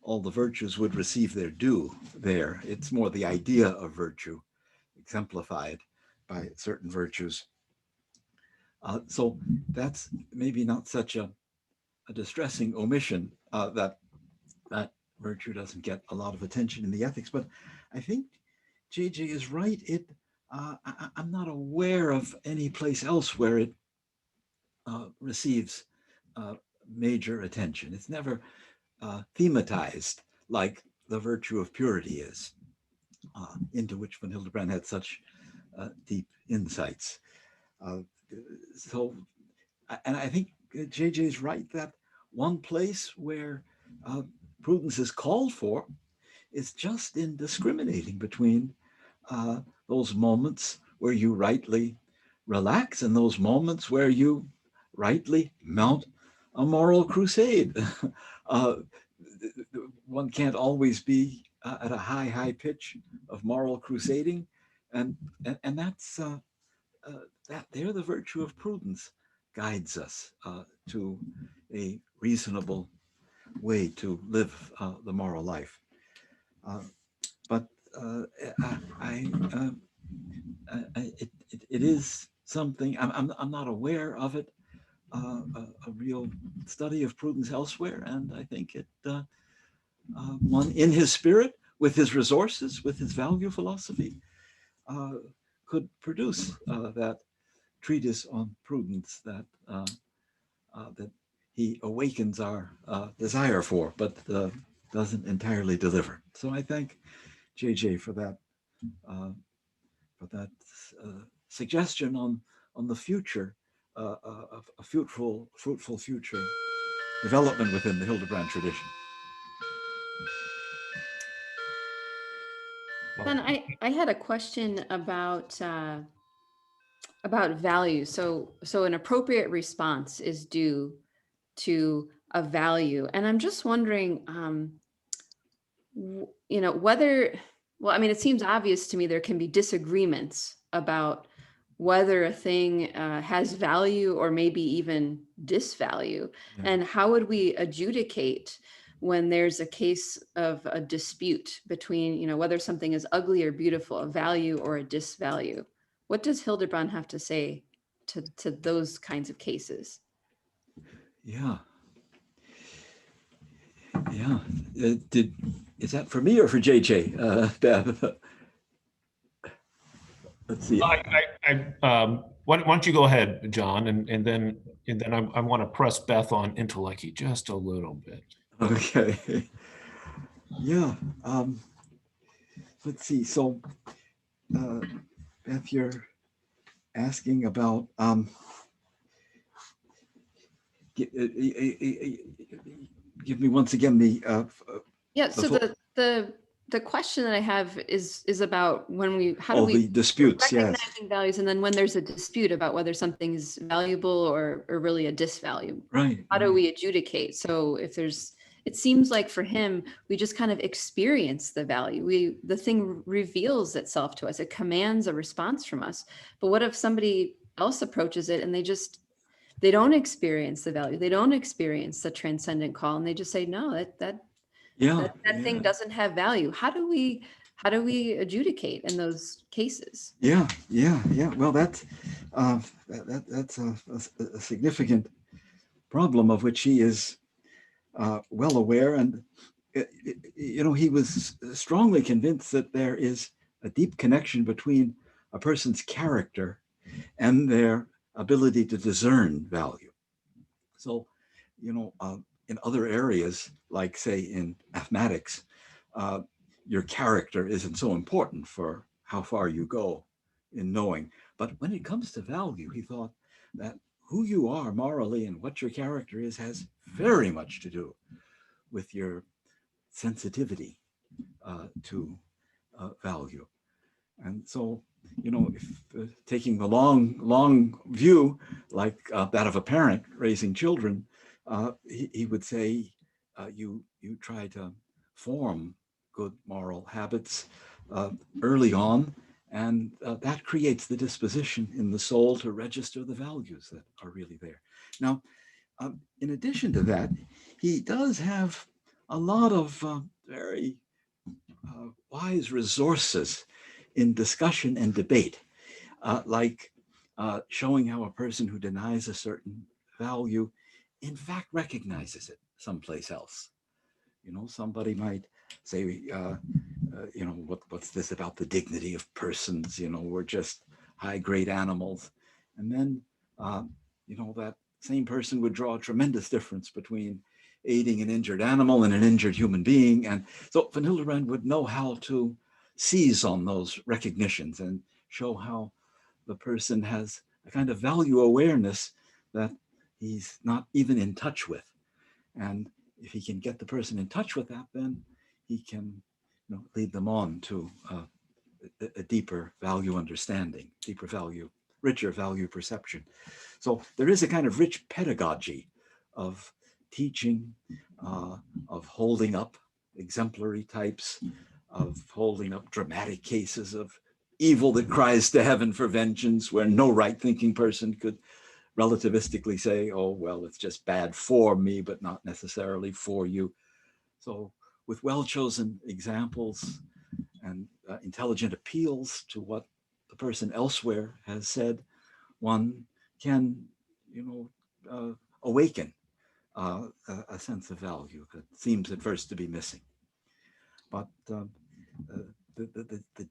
the virtues would receive their due there. It's more the idea of virtue exemplified by certain virtues. So that's maybe not such a distressing omission, that virtue doesn't get a lot of attention in the ethics. But I think JJ is right. I'm not aware of any place else where it receives major attention. It's never thematized like the virtue of purity is, into which von Hildebrand had such deep insights. So, and I think JJ is right that one place where prudence is called for is just in discriminating between those moments where you rightly relax and those moments where you rightly mount a moral crusade. One can't always be at a high pitch of moral crusading, and that's that there the virtue of prudence guides us to a reasonable way to live the moral life. But it is something I'm not aware of it, a real study of prudence elsewhere, and I think it one in his spirit, with his resources, with his value philosophy, could produce that treatise on prudence that that he awakens our desire for, but doesn't entirely deliver. So I thank JJ for that suggestion on the future, of a fruitful future development within the Hildebrand tradition. Then I had a question about value. So an appropriate response is due to a value, and I'm just wondering, whether, well, I mean, it seems obvious to me there can be disagreements about whether a thing has value or maybe even disvalue. Yeah. And how would we adjudicate when there's a case of a dispute between, whether something is ugly or beautiful, a value or a disvalue? What does Hildebrand have to say to those kinds of cases? Yeah. Is that for me or for JJ, Beth? Let's see. Why don't you go ahead, John, and then I want to press Beth on intellect just a little bit. Okay. Yeah. Let's see. So, Beth, you're asking about give me once again the so the question that I have is about how do we the disputes, recognizing values, and then when there's a dispute about whether something is valuable or really a disvalue, right? How do we adjudicate? So if it seems like for him, we just kind of experience the value. The thing reveals itself to us. It commands a response from us. But what if somebody else approaches it and they don't experience the value? They don't experience the transcendent call, and they just say, no, that thing doesn't have value. How do we How do we adjudicate in those cases? Yeah. Well, that's a significant problem of which he is well aware, and he was strongly convinced that there is a deep connection between a person's character and their ability to discern value. So, in other areas, like say in mathematics, your character isn't so important for how far you go in knowing. But when it comes to value, he thought that who you are morally and what your character is has very much to do with your sensitivity to value. And so, if taking the long view, like that of a parent raising children, he would say, you try to form good moral habits early on, and that creates the disposition in the soul to register the values that are really there. Now, in addition to that, he does have a lot of very wise resources in discussion and debate, like showing how a person who denies a certain value in fact recognizes it someplace else. Somebody might say, what's this about the dignity of persons? We're just high-grade animals. And then, that same person would draw a tremendous difference between aiding an injured animal and an injured human being. And so Von Hildebrand would know how to seize on those recognitions and show how the person has a kind of value awareness that he's not even in touch with. And if he can get the person in touch with that, then he can lead them on to a deeper value understanding, richer value perception. So there is a kind of rich pedagogy of teaching, of holding up exemplary types, of holding up dramatic cases of evil that cries to heaven for vengeance, where no right-thinking person could relativistically say, oh, well, it's just bad for me, but not necessarily for you. So with well-chosen examples and intelligent appeals to what the person elsewhere has said, one can, awaken a sense of value that seems at first to be missing. But the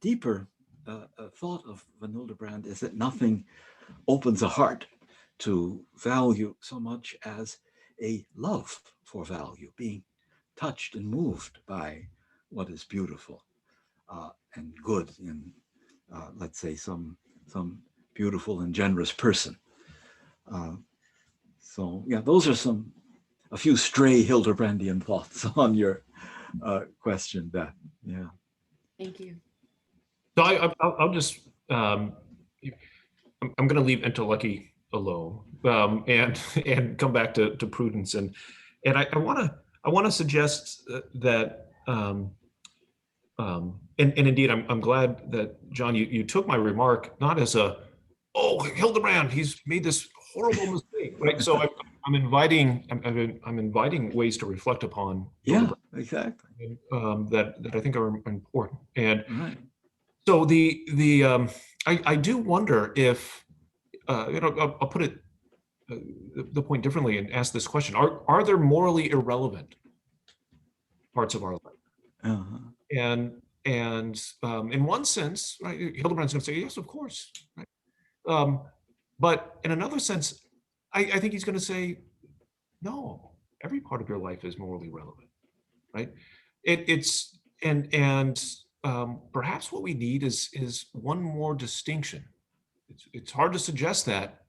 deeper thought of Von Hildebrand is that nothing opens a heart to value so much as a love for value, being touched and moved by what is beautiful and good in, let's say, some beautiful and generous person. So yeah, those are a few stray Hildebrandian thoughts on your question, Beth. Yeah. Thank you. So I'll just, I'm going to leave Entelechy alone and come back to prudence. And I want to suggest that, and indeed, I'm glad that, John, you took my remark not as oh, Hildebrand, he's made this horrible mistake, right? So I'm inviting ways to reflect upon Hildebrand, exactly, that I think are important. And right. So I do wonder if I'll put it the point differently and ask this question: Are there morally irrelevant parts of our life? Uh-huh. And in one sense, right, Hildebrand's going to say yes, of course. Right? But in another sense, I think he's going to say no. Every part of your life is morally relevant, right? Perhaps what we need is one more distinction. It's hard to suggest that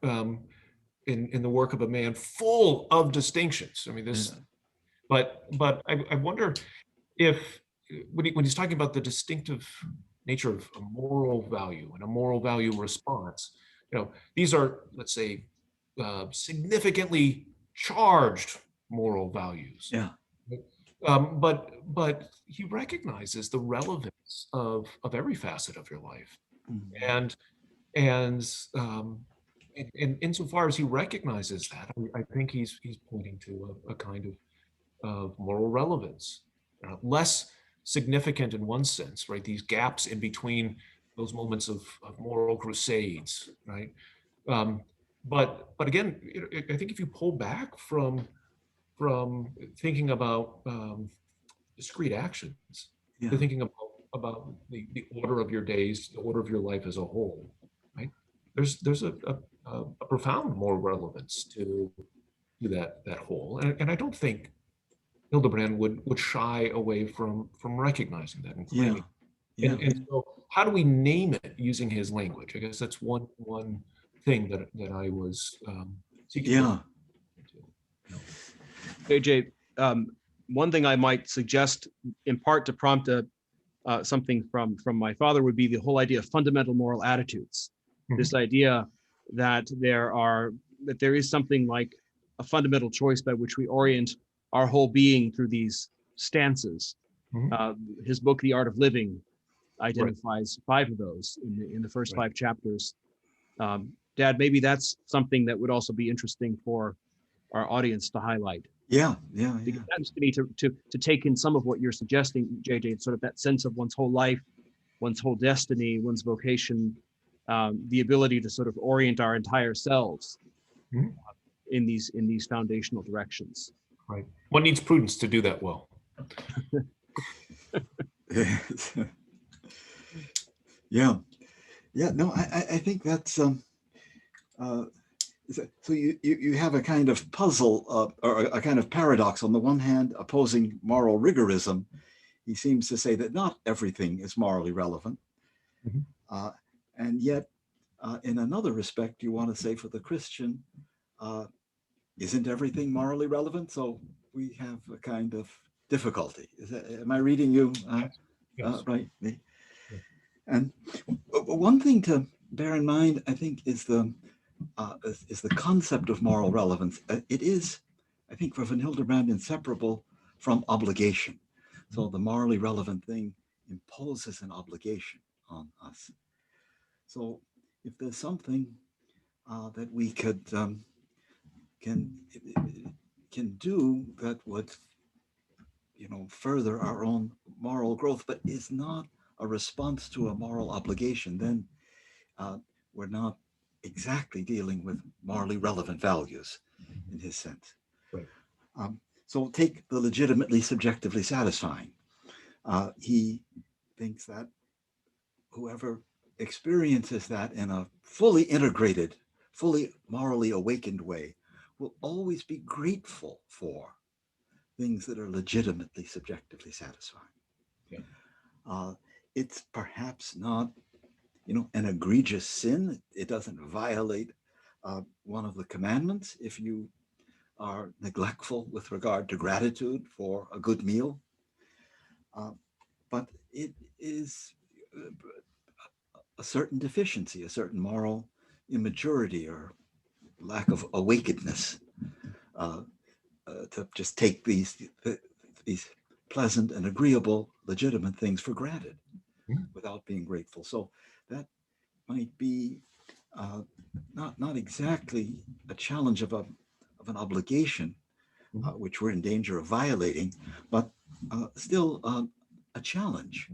in the work of a man full of distinctions. I mean, but I wonder if when he's talking about the distinctive nature of a moral value and a moral value response, these are, let's say, significantly charged moral values. Yeah. But he recognizes the relevance of every facet of your life, mm-hmm. And insofar as he recognizes that, I think he's pointing to a kind of moral relevance, less significant in one sense, right? These gaps in between those moments of moral crusades, right? But again, I think if you pull back from thinking about discrete actions, to thinking about the order of your days, the order of your life as a whole, right? There's a profound moral relevance to that whole, and I don't think Hildebrand would shy away from recognizing that and claiming. And so, how do we name it using his language? I guess that's one thing that I was seeking. Yeah. JJ, one thing I might suggest, in part to prompt something from my father, would be the whole idea of fundamental moral attitudes. Mm-hmm. This idea that there is something like a fundamental choice by which we orient our whole being through these stances. Mm-hmm. His book, The Art of Living, identifies 5 of those in the first 5 chapters. Dad, maybe that's something that would also be interesting for our audience to highlight. Yeah. Because that seems to me to take in some of what you're suggesting, JJ, sort of that sense of one's whole life, one's whole destiny, one's vocation, the ability to sort of orient our entire selves mm-hmm. in these foundational directions. Right. One needs prudence to do that well. Yeah. No, I think that's so you have a kind of puzzle or a kind of paradox. On the one hand, opposing moral rigorism, he seems to say that not everything is morally relevant, mm-hmm. And yet, in another respect, you want to say for the Christian, isn't everything morally relevant? So we have a kind of difficulty. Am I reading you yes. right? Yeah. And one thing to bear in mind, I think, is the concept of moral relevance. It is, I think, for Von Hildebrand, inseparable from obligation. So the morally relevant thing imposes an obligation on us. So if there's something that we could can do that would, further our own moral growth, but is not a response to a moral obligation, then we're not exactly dealing with morally relevant values in his sense. Right. So take the legitimately subjectively satisfying. He thinks that whoever experiences that in a fully integrated, fully morally awakened way will always be grateful for things that are legitimately subjectively satisfying. Yeah. It's perhaps not, an egregious sin. It doesn't violate one of the commandments if you are neglectful with regard to gratitude for a good meal. But it is a certain deficiency, a certain moral immaturity or lack of awakenedness to just take these pleasant and agreeable, legitimate things for granted without being grateful. So that might be not exactly a challenge of an obligation, which we're in danger of violating, but still a challenge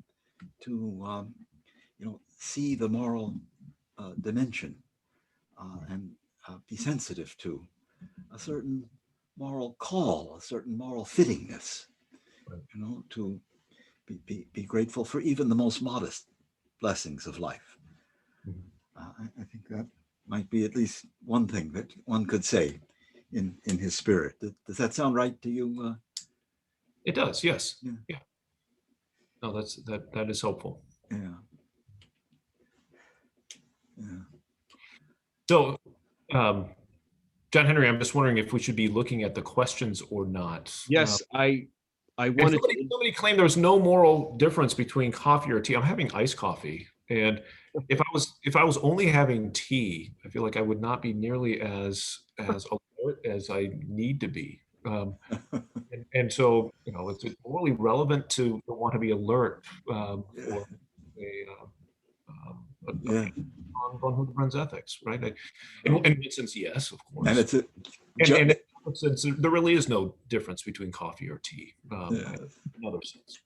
to see the moral dimension and be sensitive to a certain moral call, a certain moral fittingness, to be grateful for even the most modest blessings of life. I think that might be at least one thing that one could say in his spirit. Does that sound right to you? It does, yes. Yeah. No, that is helpful. Yeah. So, John Henry, I'm just wondering if we should be looking at the questions or not. Yes, I wanted. Somebody claimed there was no moral difference between coffee or tea. I'm having iced coffee, and if I was only having tea, I feel like I would not be nearly as alert as I need to be. And so, it's morally relevant to want to be alert for on Von Hildebrand's ethics, right? In one sense, yes, of course. And in another sense, there really is no difference between coffee or tea. In another sense.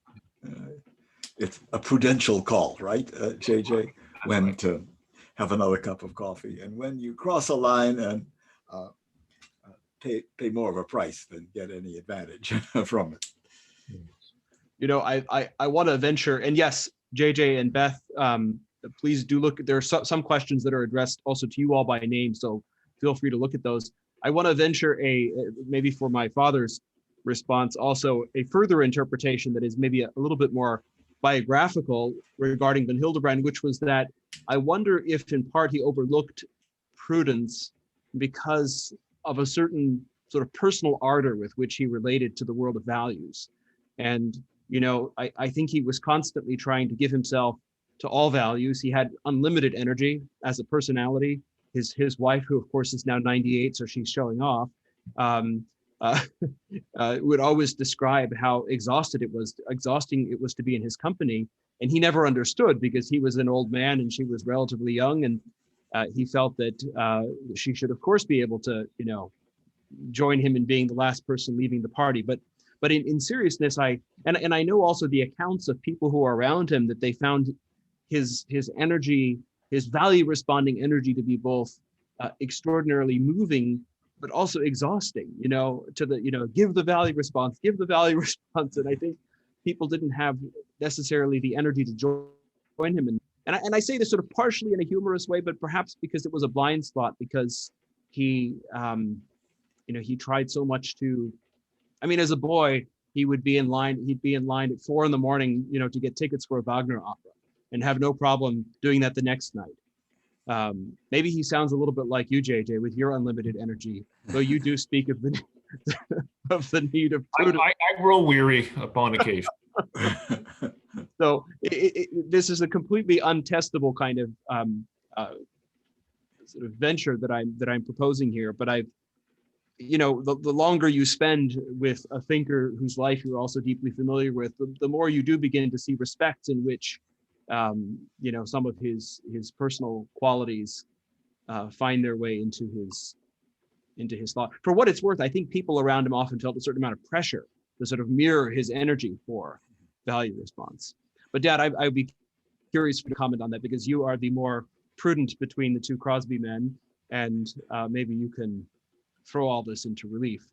It's a prudential call, right, JJ? When right. to have another cup of coffee, and when you cross a line and pay more of a price than get any advantage from it. You know, I want to venture, and yes, JJ and Beth, please do look. There are some questions that are addressed also to you all by name, so feel free to look at those. I want to venture maybe for my father's response, also a further interpretation that is maybe a little bit more biographical regarding von Hildebrand, which was that I wonder if in part he overlooked prudence because of a certain sort of personal ardor with which he related to the world of values. And, you know, I think he was constantly trying to give himself to all values. He had unlimited energy as a personality. His wife, who of course is now 98, so she's showing off, would always describe how exhausting it was to be in his company. And he never understood because he was an old man and she was relatively young. And he felt that she should, of course, be able to, you know, join him in being the last person leaving the party. But in seriousness, I know also the accounts of people who are around him that they found his energy, his value responding energy to be both extraordinarily moving, but also exhausting, you know, to the, you know, give the value response. And I think people didn't have necessarily the energy to join him. And I say this sort of partially in a humorous way, but perhaps because it was a blind spot, because he, you know, he tried so much to, I mean, as a boy, he'd be in line at 4 a.m, you know, to get tickets for a Wagner opera and have no problem doing that the next night. Maybe he sounds a little bit like you, JJ, with your unlimited energy, though you do speak of the of the need of prudence. I grow weary upon occasion. So this is a completely untestable kind of sort of venture that I'm proposing here. But you know, the longer you spend with a thinker whose life you're also deeply familiar with, the more you do begin to see respects in which, you know, some of his personal qualities find their way into his thought. For what it's worth, I think people around him often felt a certain amount of pressure to sort of mirror his energy for value response. But Dad, I'd be curious for you to comment on that, because you are the more prudent between the two Crosby men, and maybe you can throw all this into relief.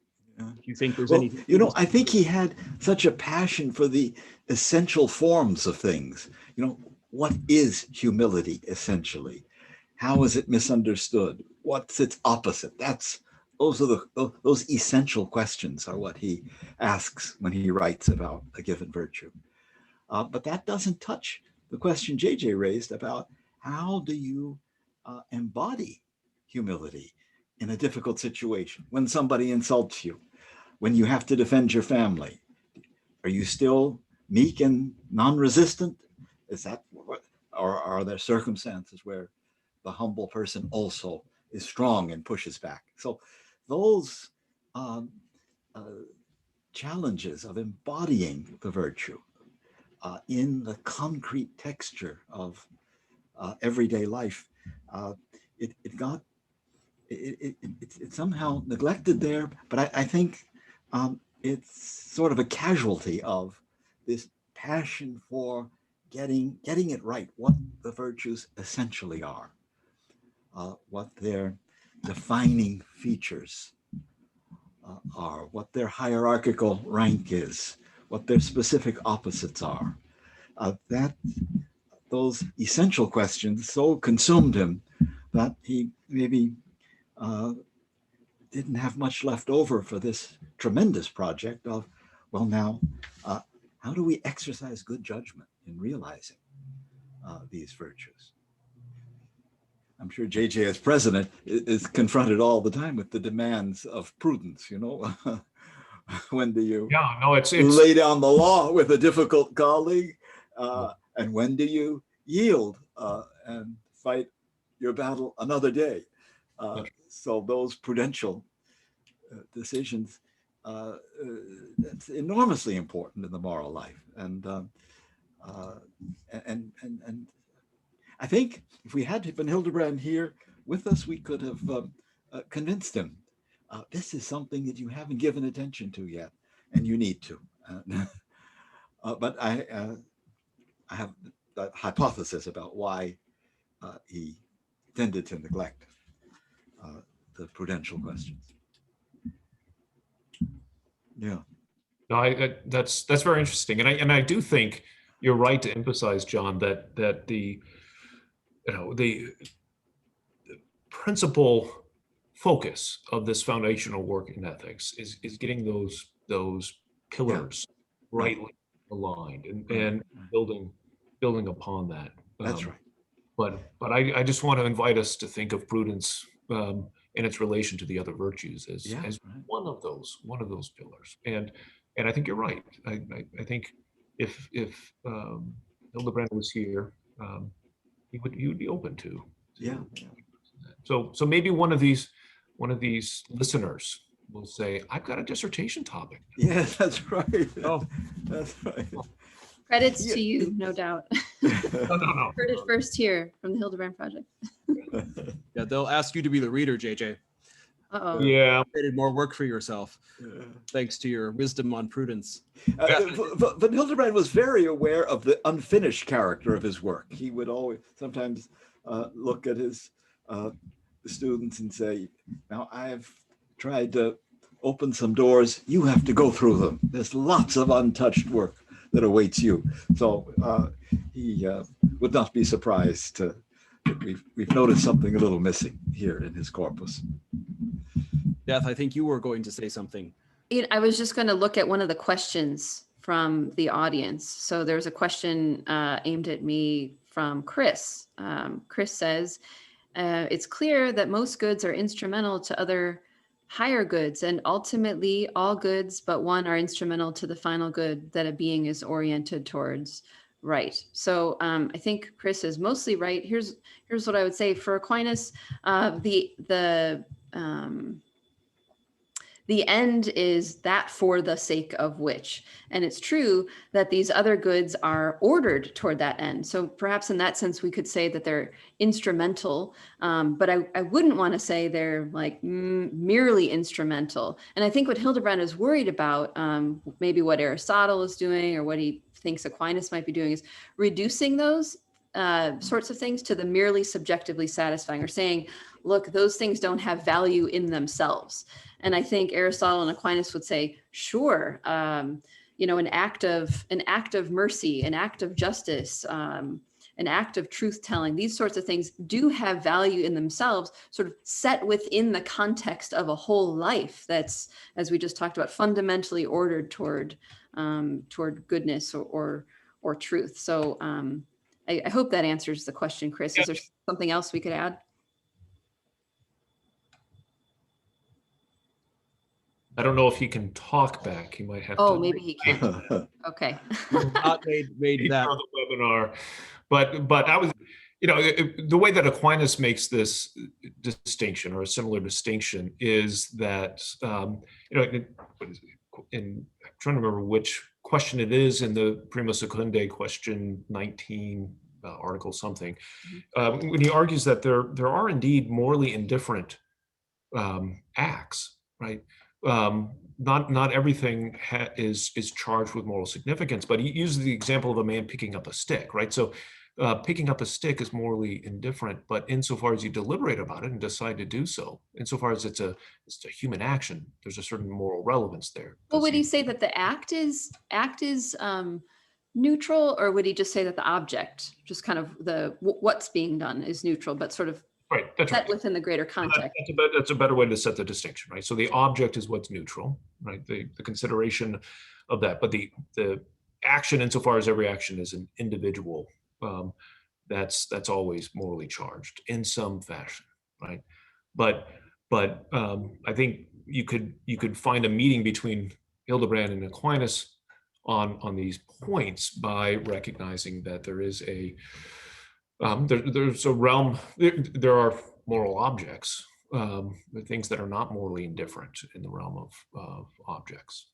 If you think there's anything. You know, I think he had such a passion for the essential forms of things. You know, what is humility essentially? How is it misunderstood? What's its opposite? Those essential questions are what he asks when he writes about a given virtue. But that doesn't touch the question JJ raised about how do you embody humility in a difficult situation, when somebody insults you, when you have to defend your family. Are you still meek and non-resistant? Is that, or are there circumstances where the humble person also is strong and pushes back? So those challenges of embodying the virtue in the concrete texture of everyday life, it's somehow neglected there, but I think it's sort of a casualty of this passion for getting it right, what the virtues essentially are, what their defining features are, what their hierarchical rank is, what their specific opposites are. Those essential questions so consumed him that he maybe didn't have much left over for this tremendous project of, well, now, how do we exercise good judgment in realizing these virtues? I'm sure JJ, as president, is confronted all the time with the demands of prudence, you know? When do you lay down the law with a difficult colleague? And when do you yield and fight your battle another day? So those prudential decisions, that's enormously important in the moral life. And I think if we had von Hildebrand here with us, we could have convinced him, this is something that you haven't given attention to yet, and you need to. But I have a hypothesis about why he tended to neglect the prudential questions. Yeah. No, that's very interesting, and I do think you're right to emphasize, John, that the principal focus of this foundational work in ethics is getting those pillars Right. rightly aligned and Right. building upon that. That's right. But I just want to invite us to think of prudence in its relation to the other virtues as Right. one of those pillars. And I think you're right. I think if Hildebrand was here, he would be open to. Yeah. So maybe one of these listeners will say, "I've got a dissertation topic." Yeah, that's right. Oh. That's right. Credits Yeah. to you, no doubt. No. Heard it first here from the Hildebrand Project. Yeah, they'll ask you to be the reader, JJ. Uh-oh. Yeah. Created more work for yourself, Yeah. thanks to your wisdom on prudence. But Hildebrand was very aware of the unfinished character of his work. He would always sometimes look at his students and say, "Now I've tried to open some doors. You have to go through them. There's lots of untouched work that awaits you." So he would not be surprised that we've noticed something a little missing here in his corpus. Beth, I think you were going to say something. I was just going to look at one of the questions from the audience. So there's a question aimed at me from Chris. Chris says, it's clear that most goods are instrumental to other higher goods, and ultimately all goods but one are instrumental to the final good that a being is oriented towards. Right. So I think Chris is mostly right. Here's what I would say for Aquinas. The end is that for the sake of which. And it's true that these other goods are ordered toward that end. So perhaps in that sense, we could say that they're instrumental, but I wouldn't want to say they're like merely instrumental. And I think what Hildebrand is worried about, maybe what Aristotle is doing or what he thinks Aquinas might be doing, is reducing those sorts of things to the merely subjectively satisfying, or saying, look, those things don't have value in themselves. And I think Aristotle and Aquinas would say, sure, an act of mercy, an act of justice, an act of truth telling, these sorts of things do have value in themselves, sort of set within the context of a whole life that's, as we just talked about, fundamentally ordered toward goodness or truth. So I hope that answers the question, Chris. Is there something else we could add? I don't know if he can talk back. He might have to. Oh, maybe he can't. Okay. Not made that the webinar, but I was, the way that Aquinas makes this distinction, or a similar distinction, is that I'm trying to remember which question it is in the Prima Secundae, question 19, article something, when he argues that there are indeed morally indifferent acts, right? Not everything is charged with moral significance, but he uses the example of a man picking up a stick, right? So picking up a stick is morally indifferent, but insofar as you deliberate about it and decide to do so, insofar as it's a human action, there's a certain moral relevance there. Well, would he say that the act is neutral, or would he just say that the object, just kind of what's being done, is neutral, but sort of right, that's set right. within the greater context? That's a better way to set the distinction, right? So the object is what's neutral, right? The consideration of that, but the action, insofar as every action is an individual, that's always morally charged in some fashion, right? But I think you could find a meeting between Hildebrand and Aquinas on these points by recognizing that there is there's a realm, there are moral objects, things that are not morally indifferent in the realm of objects.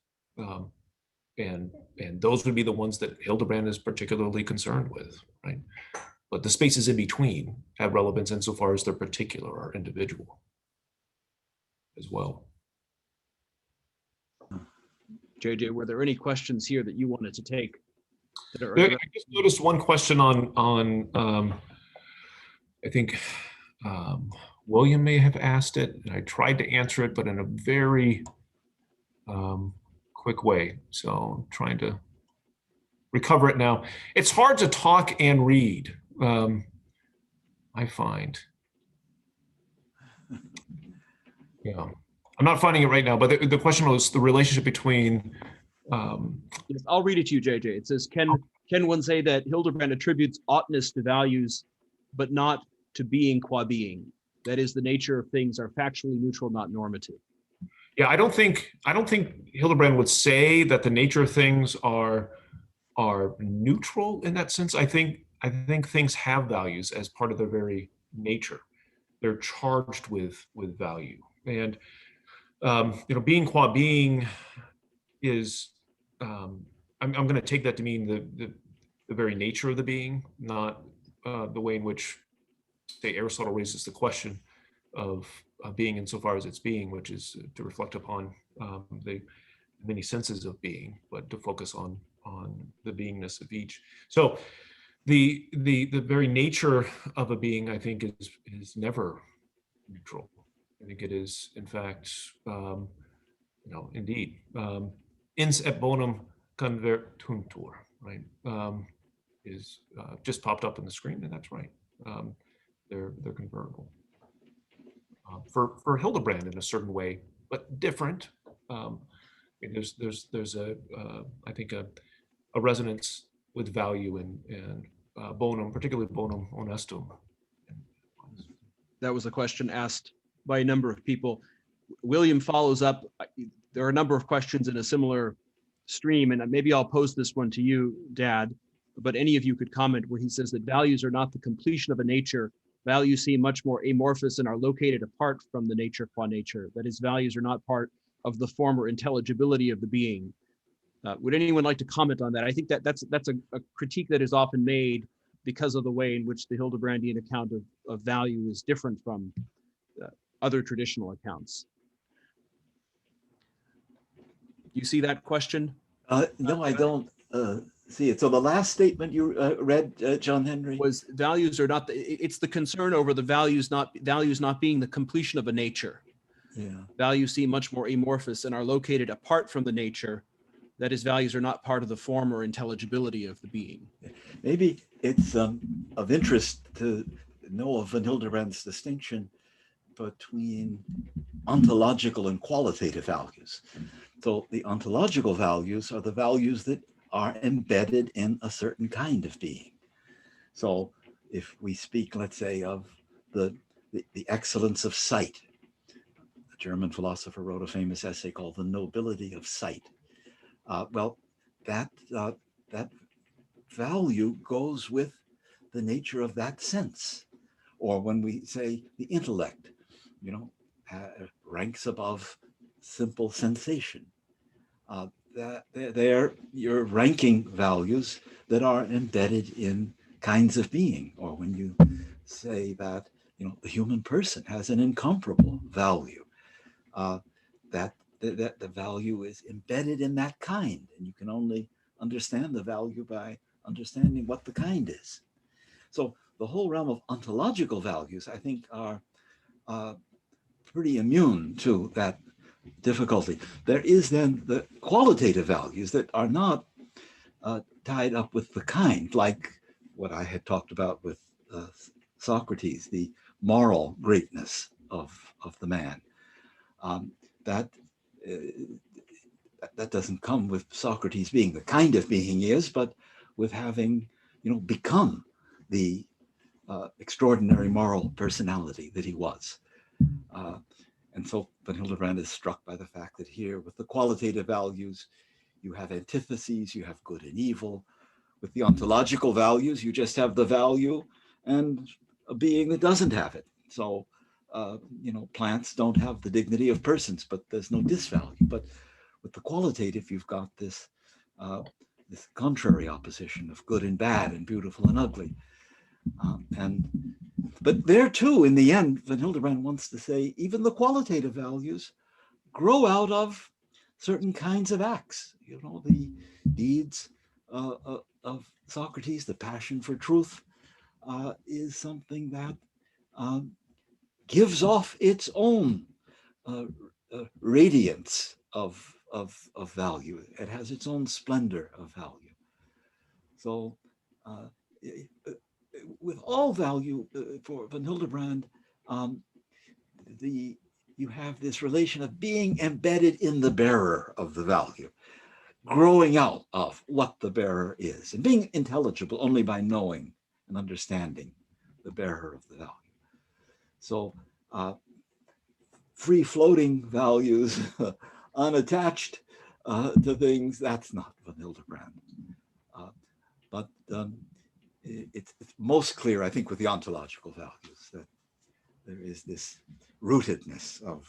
And those would be the ones that Hildebrand is particularly concerned with, right? But the spaces in between have relevance insofar as they're particular or individual as well. JJ, were there any questions here that you wanted to take? I just noticed one question on I think William may have asked it, and I tried to answer it, but in a very quick way. So I'm trying to recover it now. It's hard to talk and read, I find. Yeah, I'm not finding it right now, but the question was the relationship between. Yes, I'll read it to you, JJ. It says, can one say that Hildebrand attributes oughtness to values, but not to being qua being? That is, the nature of things are factually neutral, not normative. Yeah, I don't think Hildebrand would say that the nature of things are neutral in that sense. I think things have values as part of their very nature. They're charged with value, and being qua being is. I'm going to take that to mean the very nature of the being, not the way in which, say, Aristotle raises the question of being insofar as it's being, which is to reflect upon the many senses of being, but to focus on the beingness of each. So the very nature of a being, I think, is never neutral. I think it is, in fact, indeed, ins et bonum convertuntur, right? Is just popped up on the screen, and that's right. They're convertible. For Hildebrand in a certain way, but different. There's a I think a resonance with value and bonum, particularly bonum honestum. That was a question asked by a number of people. William follows up. There are a number of questions in a similar stream, and maybe I'll pose this one to you, Dad, but any of you could comment, where he says that values are not the completion of a nature. Values seem much more amorphous and are located apart from the nature qua nature. That is, values are not part of the form or intelligibility of the being. Would anyone like to comment on that? I think that's a critique that is often made because of the way in which the Hildebrandian account of value is different from other traditional accounts. You see that question? No, I don't see it. So the last statement you read, John Henry, was values are not. It's the concern over the values not being the completion of a nature. Yeah. Values seem much more amorphous and are located apart from the nature. That is, values are not part of the form or intelligibility of the being. Maybe it's of interest to know of Van Hildebrand's distinction between ontological and qualitative values. So the ontological values are the values that are embedded in a certain kind of being. So if we speak, let's say, of the excellence of sight, a German philosopher wrote a famous essay called The Nobility of Sight. Well, that value goes with the nature of that sense. Or when we say the intellect, ranks above simple sensation. They're your ranking values that are embedded in kinds of being. Or when you say that the human person has an incomparable value, that the value is embedded in that kind, and you can only understand the value by understanding what the kind is. So the whole realm of ontological values, I think, are pretty immune to that difficulty. There is then the qualitative values that are not tied up with the kind, like what I had talked about with Socrates, the moral greatness of the man. That doesn't come with Socrates being the kind of being he is, but with having, become the extraordinary moral personality that he was. And so Van Hildebrand is struck by the fact that here, with the qualitative values, you have antitheses, you have good and evil. With the ontological values, you just have the value and a being that doesn't have it. So, plants don't have the dignity of persons, but there's no disvalue. But with the qualitative, you've got this contrary opposition of good and bad and beautiful and ugly. But there too, in the end, Van Hildebrand wants to say, even the qualitative values grow out of certain kinds of acts, the deeds of Socrates, the passion for truth, is something that gives off its own radiance of value. It has its own splendor of value. So with all value for Von Hildebrand, you have this relation of being embedded in the bearer of the value, growing out of what the bearer is, and being intelligible only by knowing and understanding the bearer of the value. So free-floating values, unattached to things, that's not Von Hildebrand. But it's most clear, I think, with the ontological values that there is this rootedness of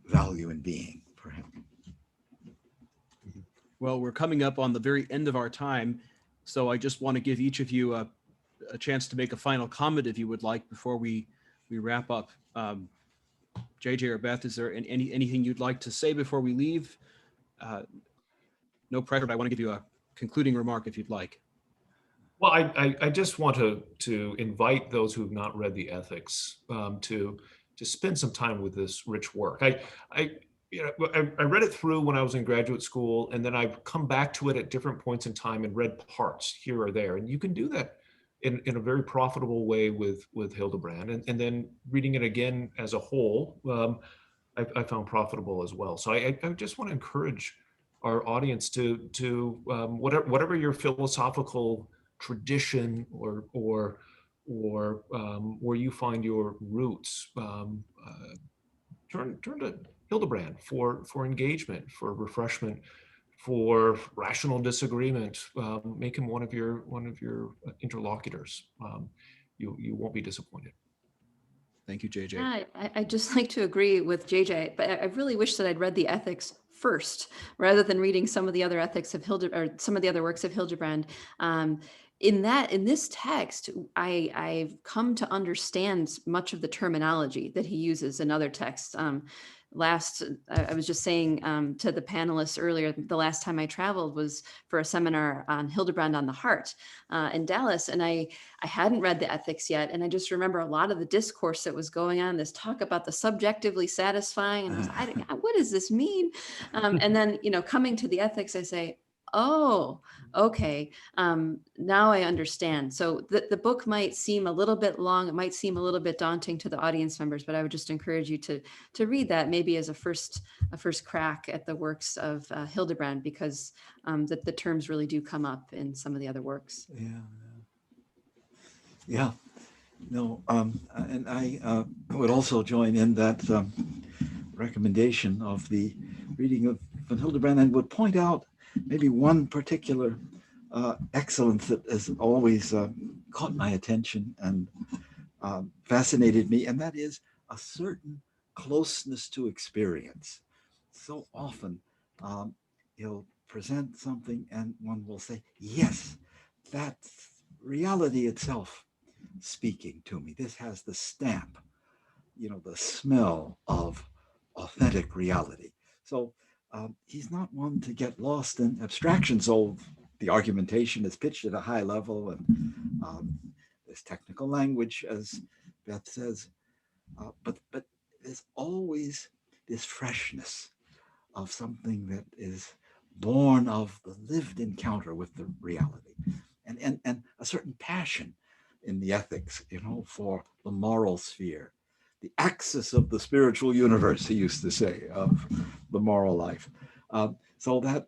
value in being for him. Well, we're coming up on the very end of our time, so I just want to give each of you a chance to make a final comment, if you would like, before we wrap up. JJ or Beth, is there anything you'd like to say before we leave? No pressure, but I want to give you a concluding remark if you'd like. Well, I just want to invite those who have not read the Ethics to spend some time with this rich work. I read it through when I was in graduate school, and then I've come back to it at different points in time and read parts here or there. And you can do that in a very profitable way with Hildebrand. And then reading it again as a whole, I found profitable as well. So I just want to encourage our audience to whatever your philosophical tradition or where you find your roots, turn to Hildebrand for engagement, for refreshment, for rational disagreement. Make him one of your interlocutors. You won't be disappointed. Thank you, JJ. Yeah, I'd just like to agree with JJ, but I really wish that I'd read the Ethics first, rather than reading some of the other ethics of Hildebrand, or some of the other works of Hildebrand. In this text, I've come to understand much of the terminology that he uses in other texts. I was just saying to the panelists earlier, the last time I traveled was for a seminar on Hildebrand on the Heart in Dallas, and I hadn't read the Ethics yet, and I just remember a lot of the discourse that was going on, this talk about the subjectively satisfying, and what does this mean? And then, coming to the Ethics, I say, oh, okay. Now I understand. So the book might seem a little bit long. It might seem a little bit daunting to the audience members, but I would just encourage you to read that maybe as a first crack at the works of Hildebrand, because the terms really do come up in some of the other works. Yeah. No, and I would also join in that recommendation of the reading of Von Hildebrand, and would point out maybe one particular excellence that has always caught my attention and fascinated me, and that is a certain closeness to experience. So often he'll present something and one will say, yes, that's reality itself speaking to me. This has the stamp, the smell of authentic reality. So he's not one to get lost in abstractions. So the argumentation is pitched at a high level, and there's technical language, as Beth says, but there's always this freshness of something that is born of the lived encounter with the reality, and a certain passion in the Ethics, for the moral sphere, the axis of the spiritual universe, he used to say, of the moral life. So that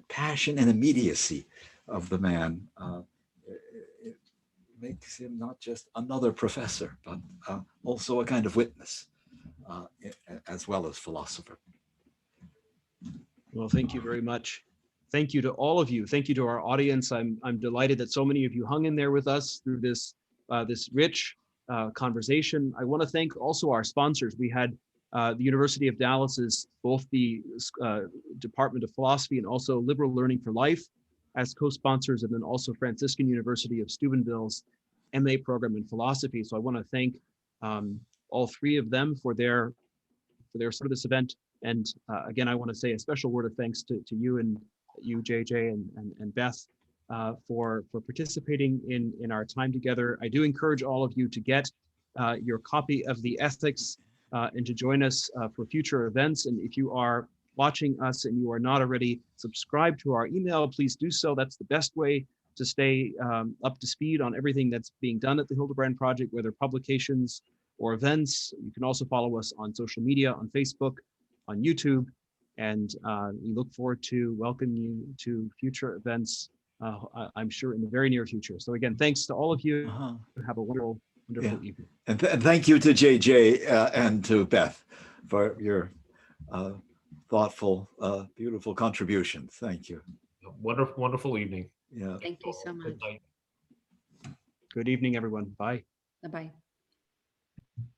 passion and immediacy of the man it makes him not just another professor, but also a kind of witness, as well as philosopher. Well, thank you very much. Thank you to all of you. Thank you to our audience. I'm delighted that so many of you hung in there with us through this rich conversation. I want to thank also our sponsors. We had the University of Dallas's, both the Department of Philosophy and also Liberal Learning for Life as co-sponsors, and then also Franciscan University of Steubenville's MA program in philosophy. So I want to thank all three of them for their support of this event. And again, I want to say a special word of thanks to you and you, JJ and Beth, for participating in our time together. I do encourage all of you to get your copy of the ethics and to join us for future events. And if you are watching us and you are not already subscribed to our email, please do so. That's the best way to stay up to speed on everything that's being done at the Hildebrand Project, whether publications or events. You can also follow us on social media, on Facebook, on YouTube, and we look forward to welcoming you to future events, I'm sure in the very near future. So again, thanks to all of you. Have a wonderful evening. And thank you to JJ and to Beth for your thoughtful, beautiful contributions. Thank you. Wonderful evening. Yeah. Thank you so much. Good night. Good evening, everyone. Bye. Bye-bye.